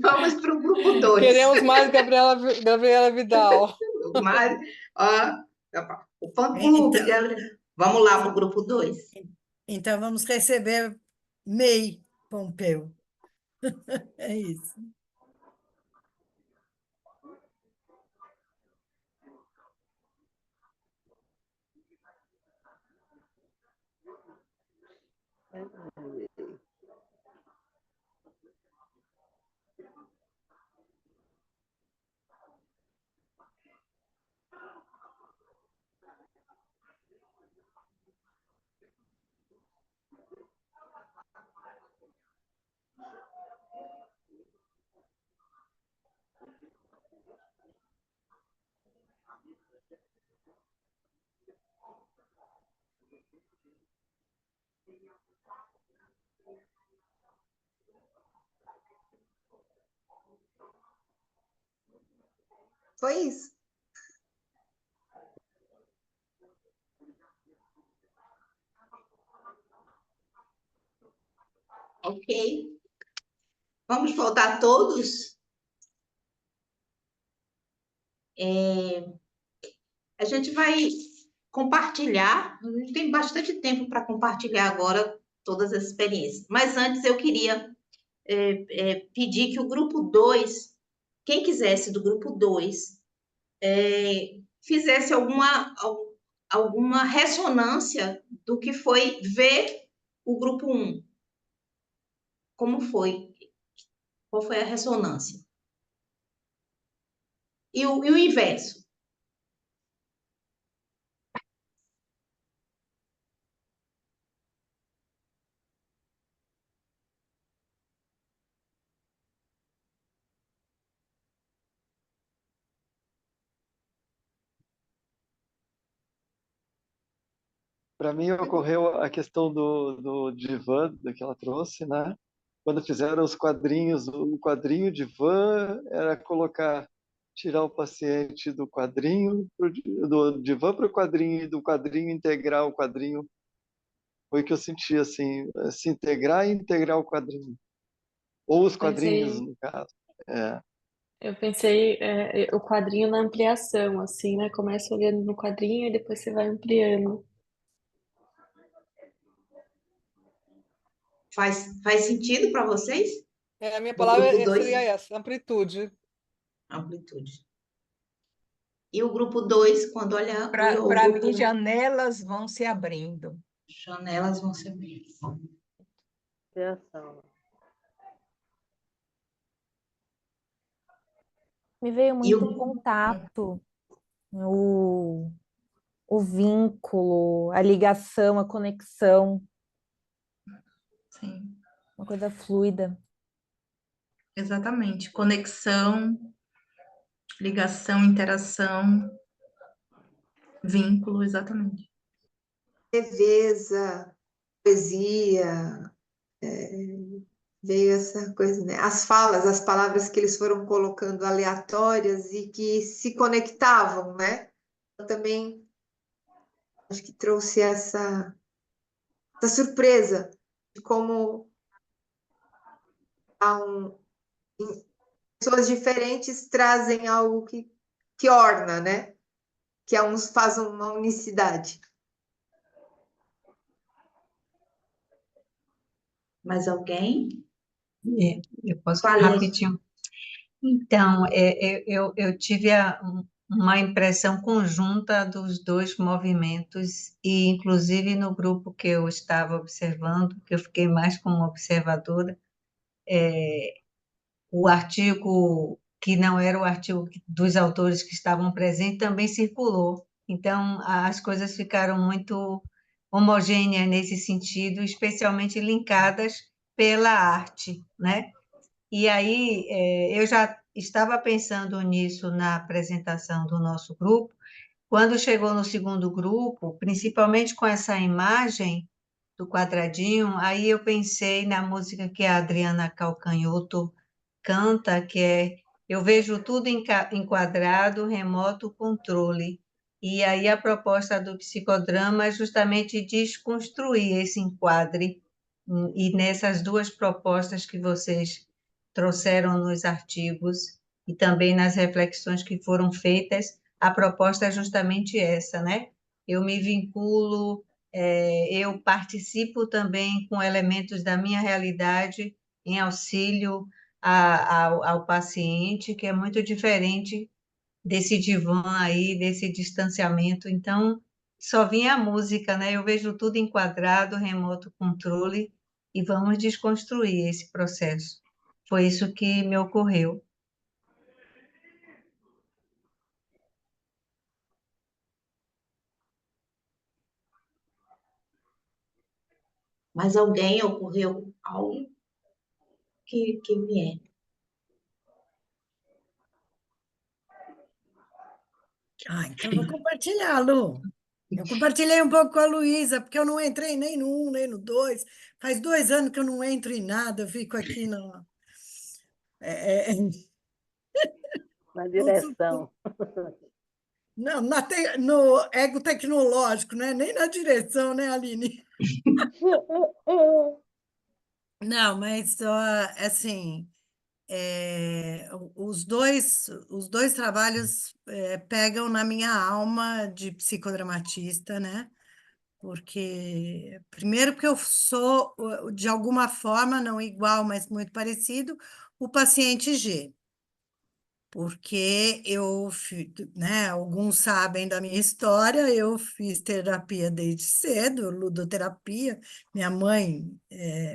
vamos para o grupo 2. Queremos mais Gabriela Vidal. Mas, ó, o fã-clube. Então, Vamos lá para o grupo 2. então, vamos receber May Pompeu. É isso. Foi isso. Ok. Vamos voltar todos? A gente vai compartilhar, a gente tem bastante tempo para compartilhar agora todas as experiências, mas antes eu queria pedir que o grupo 2, quem quisesse do grupo 2, fizesse alguma ressonância do que foi ver o grupo 1. Como foi? Qual foi a ressonância? E o inverso? Para mim ocorreu a questão do divã que ela trouxe, né? Quando fizeram os quadrinhos, o quadrinho divã era tirar o paciente do quadrinho, do divã para o quadrinho e do quadrinho integrar o quadrinho. Foi o que eu senti, assim, se integrar e integrar o quadrinho. Ou os quadrinhos, Pensei, no caso. É. eu pensei o quadrinho na ampliação, assim, né? Começa olhando no quadrinho e depois você vai ampliando. Faz sentido para vocês? A minha Do palavra grupo 2? seria essa, amplitude. Amplitude. E o grupo 2, quando olha o Para grupo mim, 1, janelas vão se abrindo. janelas vão ser abertas. Criação. Me veio E muito o o contato, o vínculo, a ligação, a conexão, Sim, uma coisa fluida. exatamente. Conexão, ligação, interação, vínculo, exatamente. Leveza, poesia, veio essa coisa, né? As falas, as palavras que eles foram colocando aleatórias e que se conectavam, né? Eu também acho que trouxe essa surpresa de como há pessoas diferentes trazem algo que orna, né? Que faz uma unicidade. Mais alguém? Eu posso Fale. rapidinho. Então, eu tive uma impressão conjunta dos dois movimentos, e inclusive no grupo que eu estava observando, que eu fiquei mais como observadora, o artigo que não era o artigo dos autores que estavam presentes também circulou. Então, as coisas ficaram muito homogêneas nesse sentido, especialmente linkadas pela arte, né? E aí, eu já estava pensando nisso na apresentação do nosso grupo, quando chegou no segundo grupo, principalmente com essa imagem do quadradinho, aí eu pensei na música que a Adriana Calcanhoto canta, que é Eu vejo tudo enquadrado, remoto controle. E aí a proposta do psicodrama é justamente desconstruir esse enquadre. E nessas duas propostas que vocês trouxeram nos artigos e também nas reflexões que foram feitas, a proposta é justamente essa, né? Eu me vinculo, eu participo também com elementos da minha realidade em auxílio ao paciente, que é muito diferente desse divã aí, desse distanciamento. Então, só vinha a música, né? Eu vejo tudo enquadrado, remoto controle, e vamos desconstruir esse processo. Foi isso que me ocorreu. Mais alguém ocorreu algo que vier? Então vou compartilhar, Lu. Eu compartilhei um pouco com a Luísa, porque eu não entrei nem no 1, nem no 2. Faz 2 anos que eu não entro em nada, eu fico aqui no. Na direção. Não, no ego tecnológico, né? Nem na direção, né, Aline? Não, mas assim, os dois trabalhos pegam na minha alma de psicodramatista, né? Porque, primeiro, porque eu sou, de alguma forma, não igual, mas muito parecido, o paciente G. Porque né, alguns sabem da minha história, eu fiz terapia desde cedo, ludoterapia.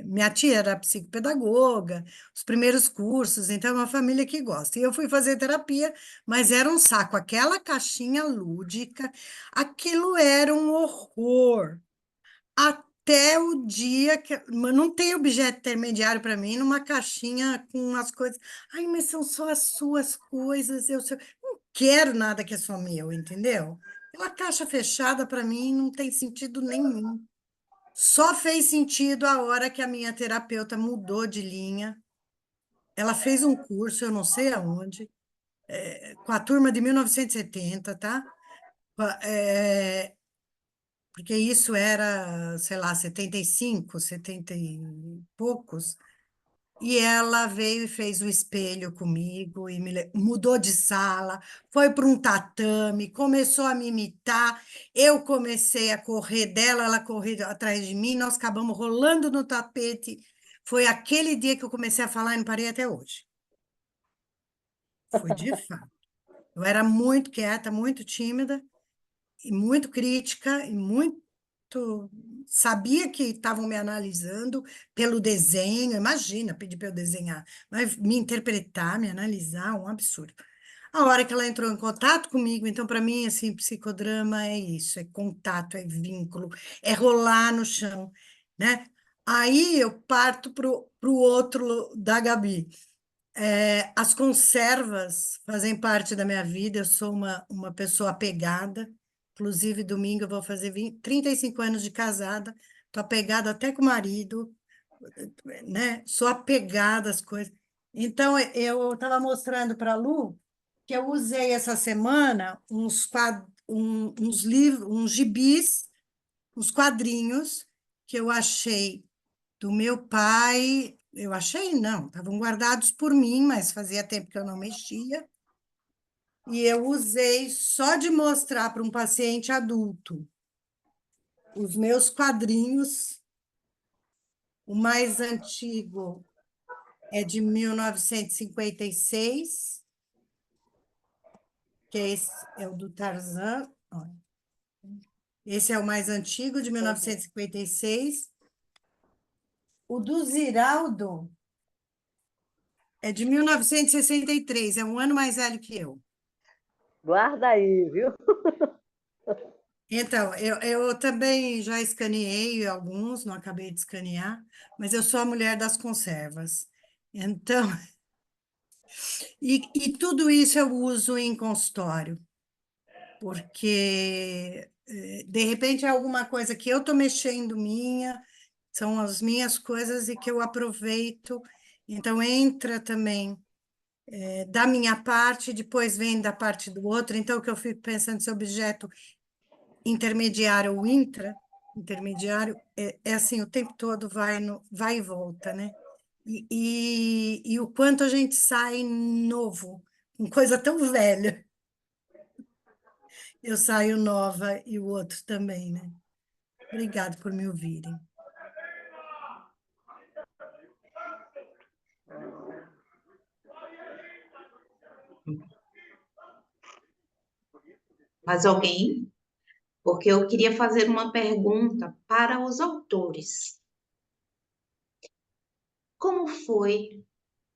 Minha tia era psicopedagoga, os primeiros cursos, então é uma família que gosta. E eu fui fazer terapia, mas era um saco, aquela caixinha lúdica, aquilo era um horror. Até o dia que. Mas não tem objeto intermediário para mim numa caixinha com as coisas. Ai, mas são só as suas coisas. Não quero nada que é só meu, entendeu? Aquela caixa fechada para mim não tem sentido nenhum. Só fez sentido a hora que a minha terapeuta mudou de linha. Ela fez um curso, eu não sei aonde, com a turma de 1970, tá? É, porque isso era, sei lá, 75, 70 e poucos, e ela veio e fez o espelho comigo, e mudou de sala, foi para um tatame, começou a me imitar, eu comecei a correr dela, ela correu atrás de mim, nós acabamos rolando no tapete, foi aquele dia que eu comecei a falar e não parei até hoje. Foi de fato. Eu era muito quieta, muito tímida, e muito crítica, e muito. Sabia que estavam me analisando pelo desenho, imagina, pedir para eu desenhar, mas me interpretar, me analisar, um absurdo. A hora que ela entrou em contato comigo, então, para mim, assim, psicodrama é isso, é contato, é vínculo, é rolar no chão, né? Aí eu parto para o outro da Gabi. As conservas fazem parte da minha vida, eu sou uma pessoa apegada, inclusive domingo eu vou fazer 35 anos de casada, estou apegada até com o marido, né? Sou apegada às coisas. Então, eu estava mostrando para a Lu que eu usei essa semana uns livros, uns gibis, uns quadrinhos que eu achei do meu pai, eu achei, não, estavam guardados por mim, mas fazia tempo que eu não mexia, e eu usei só de mostrar para um paciente adulto os meus quadrinhos. O mais antigo é de 1956, que esse é o do Tarzan. Olha. Esse é o mais antigo, de 1956. O do Ziraldo é de 1963, é um ano mais velho que eu. Guarda aí, viu? Então, eu também já escaneei alguns, não acabei de escanear, mas eu sou a mulher das conservas. Então, e tudo isso eu uso em consultório, porque de repente é alguma coisa que eu estou mexendo minha, são as minhas coisas e que eu aproveito. Então, entra também da minha parte, depois vem da parte do outro. Então, o que eu fico pensando, esse objeto intermediário ou intermediário, é assim, o tempo todo vai e volta, né? E o quanto a gente sai novo, com coisa tão velha. Eu saio nova e o outro também, né? Obrigado por me ouvirem. Mais alguém? Porque eu queria fazer uma pergunta para os autores. Como foi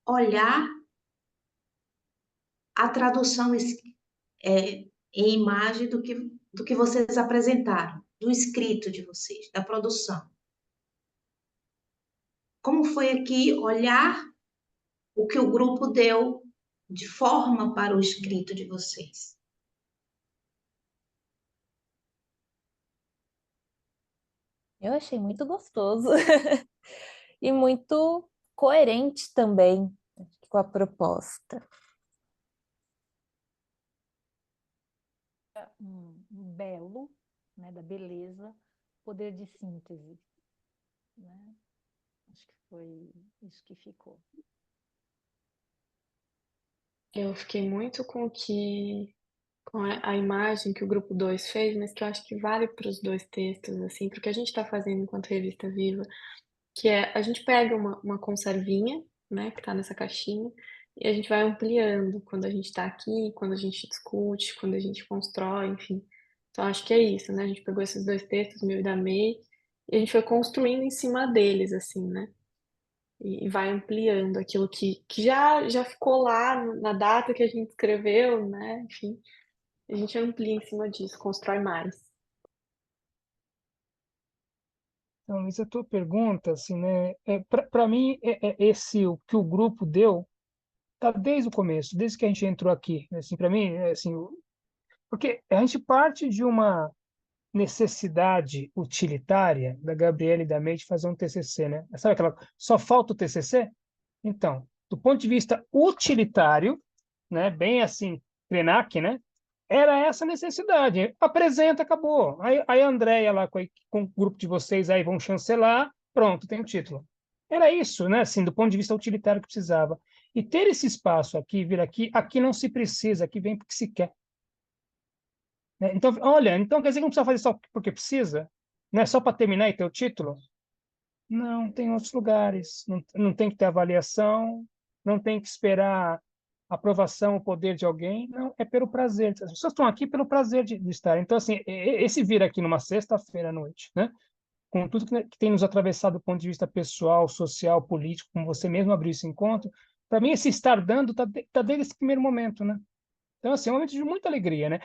olhar a tradução em imagem do que vocês apresentaram, do escrito de vocês, da produção? Como foi aqui olhar o que o grupo deu de forma para o escrito de vocês? Eu achei muito gostoso e muito coerente também com a proposta. Um belo, né, da beleza, poder de síntese, né? Acho que foi isso que ficou. Eu fiquei muito com a imagem que o grupo 2 fez, mas que eu acho que vale para os dois textos, assim, porque a gente está fazendo enquanto Revista Viva, que é a gente pega uma conservinha, né, que está nessa caixinha, e a gente vai ampliando quando a gente está aqui, quando a gente discute, quando a gente constrói, enfim. Então, acho que é isso, né? A gente pegou esses dois textos, meu e da May, e a gente foi construindo em cima deles, assim, né? E vai ampliando aquilo que já ficou lá na data que a gente escreveu, né? Enfim, a gente amplia em cima disso, constrói mais. Então, Luiz, a tua pergunta, assim, né, para mim, esse o que o grupo deu, tá desde o começo, desde que a gente entrou aqui, né, assim, para mim, assim, porque a gente parte de uma necessidade utilitária da Gabriela e da May de fazer um TCC, né? Sabe aquela, só falta o TCC? Então, do ponto de vista utilitário, né, bem assim, Krenak, né, era essa necessidade. Apresenta, acabou. Aí a Andréia lá com o grupo de vocês aí vão chancelar, pronto, tem o título. Era isso, né, assim, do ponto de vista utilitário que precisava. E ter esse espaço aqui, vir aqui não se precisa, aqui vem porque se quer. Né? Então, olha, então quer dizer que não precisa fazer só porque precisa? Não é só para terminar e ter o título? Não, tem outros lugares. Não tem que ter avaliação, não tem que esperar aprovação, o poder de alguém. Não, é pelo prazer. As pessoas estão aqui pelo prazer de estar. Então, assim, esse vir aqui numa sexta-feira à noite, né? Com tudo que tem nos atravessado do ponto de vista pessoal, social, político, como você mesmo abriu esse encontro, para mim, esse estar dando tá desde esse primeiro momento, né? Então, assim, é um momento de muita alegria, né?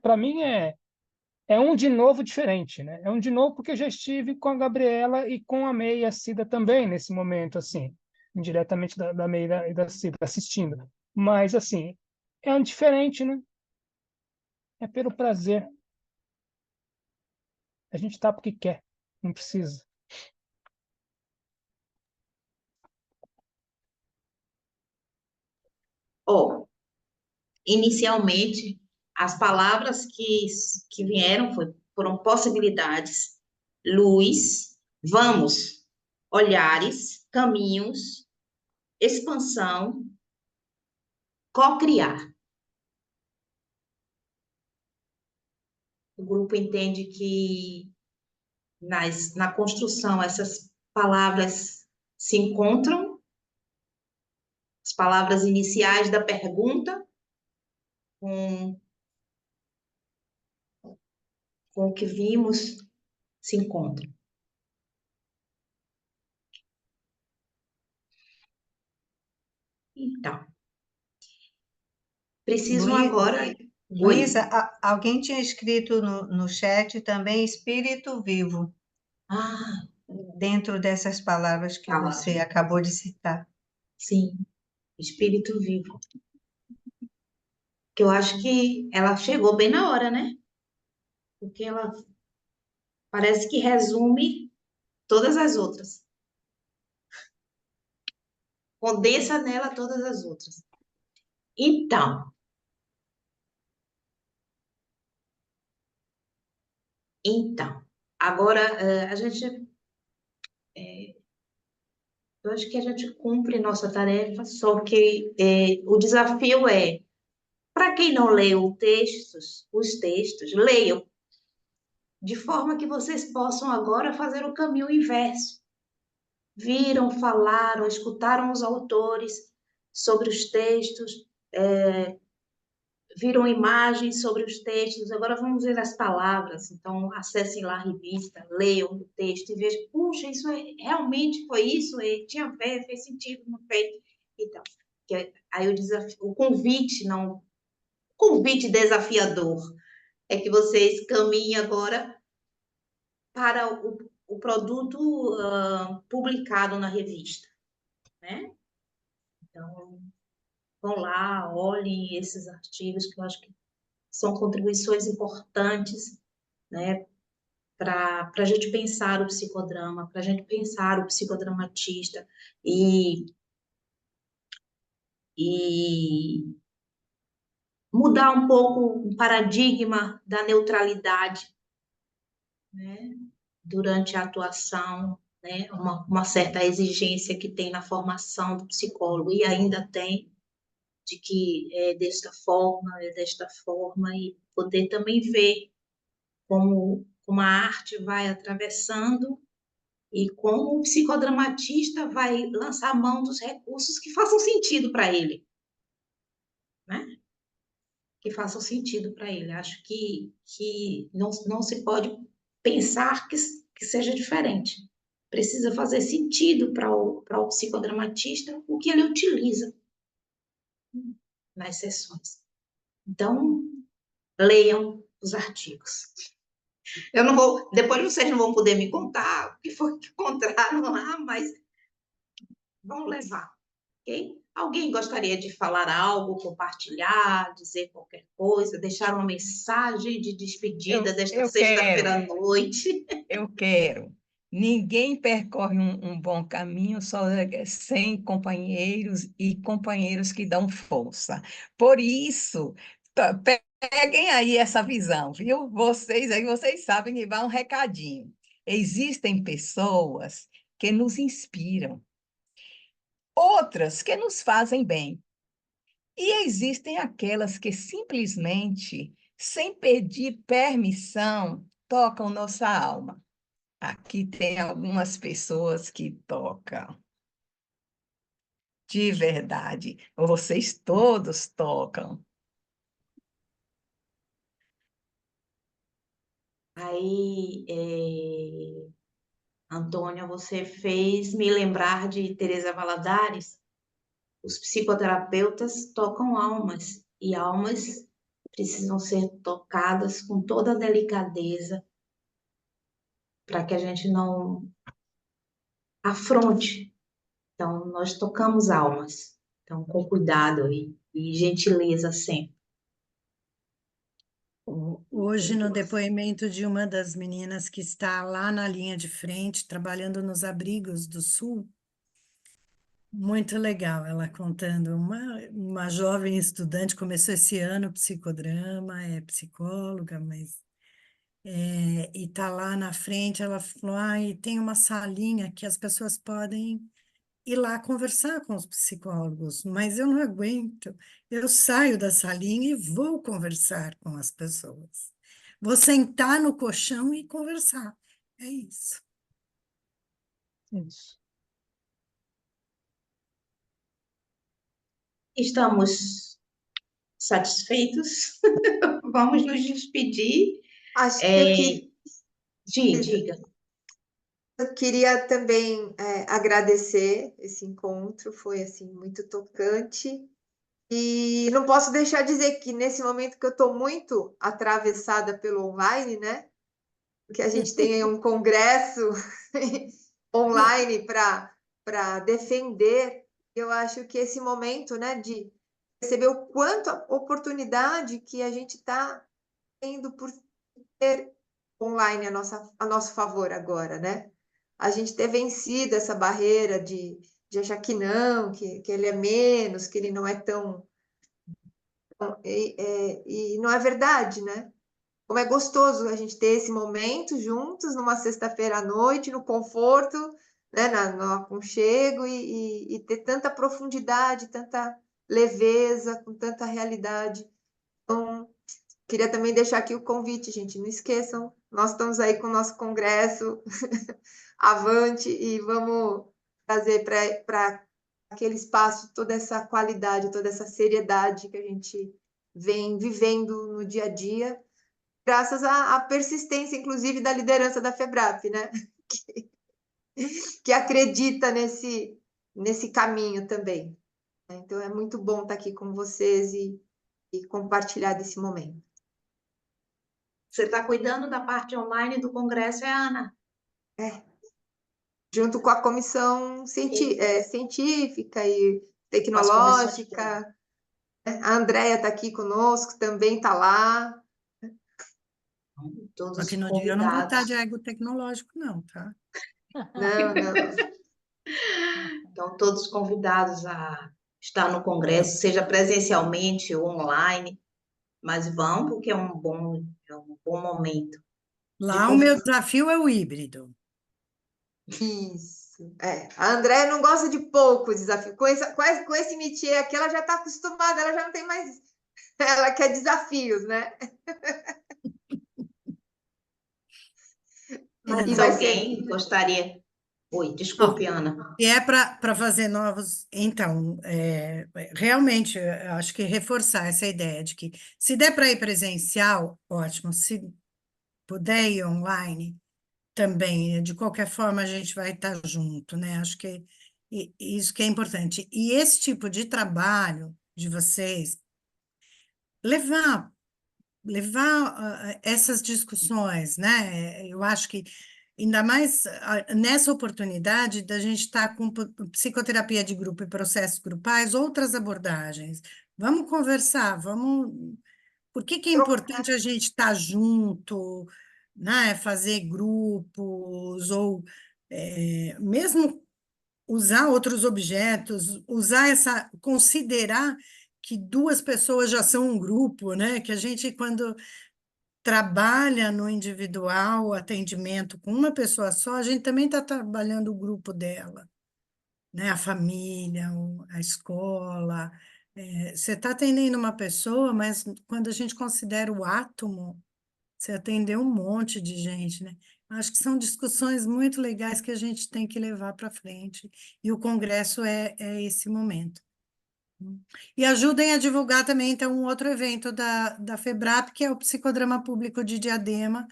Para mim, é um de novo diferente, né? É um de novo porque eu já estive com a Gabriela e com a May e a Cida também nesse momento, assim, indiretamente da May e da Cida, assistindo. Mas, assim, é um diferente, né? É pelo prazer. A gente está porque quer, não precisa. Ó, inicialmente, as palavras que vieram foram possibilidades, luz, vamos, olhares, caminhos, expansão, co-criar. O grupo entende que na construção essas palavras se encontram, as palavras iniciais da pergunta, com o que vimos, se encontram. Então, preciso agora. Luísa, alguém tinha escrito no chat também espírito vivo, Ah, dentro dessas palavras que você acabou de citar. sim, espírito vivo. Que eu acho que ela chegou bem na hora, né? Porque ela parece que resume todas as outras. Condensa nela todas as outras. Então, agora a gente, eu acho que a gente cumpre nossa tarefa, só que o desafio é, para quem não leu os textos, leiam, de forma que vocês possam agora fazer o caminho inverso. Viram, falaram, escutaram os autores sobre os textos, viram imagens sobre os textos, agora vamos ver as palavras. Então, acessem lá a revista, leiam o texto e vejam, puxa, isso realmente foi isso? Tinha a ver, fez sentido, não fez? Então, aí o desafio, o convite desafiador é que vocês caminhem agora para o produto publicado na revista, né? Então, vão lá, olhem esses artigos que eu acho que são contribuições importantes, né, para a gente pensar o psicodrama, para a gente pensar o psicodramatista e mudar um pouco o paradigma da neutralidade, né, durante a atuação, né, uma certa exigência que tem na formação do psicólogo e ainda tem, de que é desta forma, e poder também ver como a arte vai atravessando e como o psicodramatista vai lançar mão dos recursos que façam sentido para ele, né? Que façam sentido para ele. Acho que não se pode pensar que seja diferente. Precisa fazer sentido para o psicodramatista o que ele utiliza nas sessões. Então, leiam os artigos. Eu não vou, depois vocês não vão poder me contar o que foi que encontraram lá, mas vão levar, ok? Alguém gostaria de falar algo, compartilhar, dizer qualquer coisa, deixar uma mensagem de despedida desta Eu sexta-feira à quero, noite? eu quero. Ninguém percorre um bom caminho só sem companheiros e companheiros que dão força. Por isso, peguem aí essa visão, viu? Vocês aí, vocês sabem que vai um recadinho. Existem pessoas que nos inspiram, outras que nos fazem bem. E existem aquelas que simplesmente, sem pedir permissão, tocam nossa alma. Aqui tem algumas pessoas que tocam. De verdade, vocês todos tocam. Aí, Antônia, você fez me lembrar de Teresa Valadares. Os psicoterapeutas tocam almas, e almas precisam ser tocadas com toda a delicadeza para que a gente não afronte. Então, nós tocamos almas. Então, com cuidado e gentileza sempre. Hoje, no depoimento de uma das meninas que está lá na linha de frente, trabalhando nos abrigos do Sul, muito legal ela contando. Uma jovem estudante, começou esse ano psicodrama, é psicóloga, mas e está lá na frente. Ela falou: e tem uma salinha que as pessoas podem ir lá conversar com os psicólogos, mas eu não aguento. Eu saio da salinha e vou conversar com as pessoas. Vou sentar no colchão e conversar. É isso. Isso. Estamos satisfeitos? Vamos nos despedir. Acho que Diga. eu queria também agradecer esse encontro, foi assim muito tocante. E não posso deixar de dizer que nesse momento que eu estou muito atravessada pelo online, né? Porque a gente tem um congresso online para defender. Eu acho que esse momento, né, de perceber o quanto a oportunidade que a gente está tendo por ter online a nosso favor agora, né? A gente ter vencido essa barreira de achar que não, que ele é menos, que ele não é tão... E não é verdade, né? Como é gostoso a gente ter esse momento juntos, numa sexta-feira à noite, no conforto, né? No aconchego, e ter tanta profundidade, tanta leveza, com tanta realidade. Então, queria também deixar aqui o convite, gente. Não esqueçam, nós estamos aí com o nosso congresso avante e vamos trazer para aquele espaço toda essa qualidade, toda essa seriedade que a gente vem vivendo no dia a dia, graças à persistência, inclusive, da liderança da FEBRAP, né? Que acredita nesse caminho também. Então, é muito bom estar aqui com vocês e compartilhar desse momento. Você está cuidando da parte online do congresso, Ana? Junto com a comissão científica e tecnológica. A Andréia está aqui conosco, também está lá. Todos Só que no dia eu não vou estar de convidados. ego tecnológico, não, tá? Não. Então, todos convidados a estar no congresso, seja presencialmente ou online, mas vão porque é um bom momento. Lá o meu desafio é o híbrido. Isso. A Andréia não gosta de pouco desafio. Com esse métier aqui, ela já está acostumada, ela já não tem mais. Ela quer desafios, né? Mas E vai alguém gostaria... Oi, desculpe, Ana. E é para fazer novos. Então, realmente, eu acho que reforçar essa ideia de que se der para ir presencial, ótimo. Se puder ir online, também. De qualquer forma, a gente vai estar junto, né? Acho que isso que é importante. E esse tipo de trabalho de vocês, levar essas discussões, né? Eu acho que, ainda mais nessa oportunidade da gente estar com psicoterapia de grupo e processos grupais, outras abordagens. Vamos conversar, vamos. Por que é importante a gente estar junto, né? Fazer grupos, ou mesmo usar outros objetos, considerar que duas pessoas já são um grupo, né? Que a gente, quando trabalha no individual, atendimento com uma pessoa só, a gente também está trabalhando o grupo dela, né? A família, a escola. Você está atendendo uma pessoa, mas quando a gente considera o átomo, você atendeu um monte de gente, né? Acho que são discussões muito legais que a gente tem que levar para frente, e o congresso é esse momento. E ajudem a divulgar também, então, um outro evento da FEBRAP, que é o Psicodrama Público de Diadema,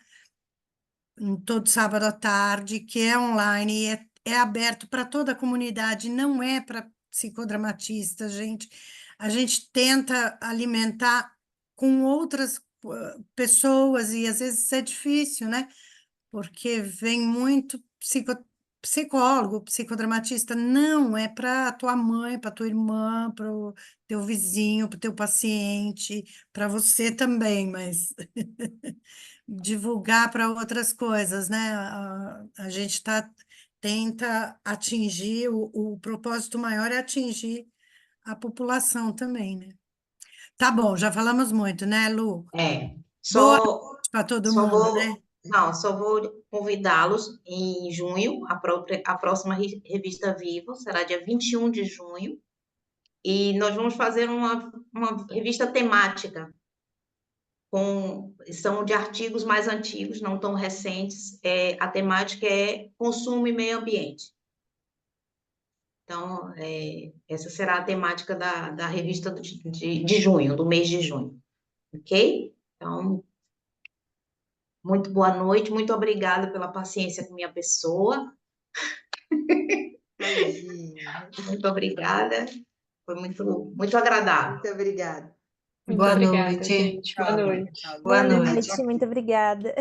todo sábado à tarde, que é online e é aberto para toda a comunidade, não é para psicodramatistas, gente. A gente tenta alimentar com outras pessoas, e às vezes é difícil, né? Porque vem muito psicólogo, psicodramatista, não, é para tua mãe, para tua irmã, para o teu vizinho, para o teu paciente, para você também, mas divulgar para outras coisas, né? A gente tenta atingir, o propósito maior é atingir a população também, né? Tá bom, já falamos muito, né, Lu? Boa Só, noite para todo só mundo, né? só vou convidá-los em junho, a próxima revista Vivo será dia 21 de junho, e nós vamos fazer uma revista temática, são de artigos mais antigos, não tão recentes. A temática é consumo e meio ambiente. Então, essa será a temática da revista de junho, do mês de junho. Ok? Então, muito boa noite, muito obrigada pela paciência com minha pessoa. Imagina. Muito obrigada. Foi muito agradável. Muito obrigada. Muito Boa obrigada, noite. gente. Boa noite. Boa Boa noite. noite, muito obrigada.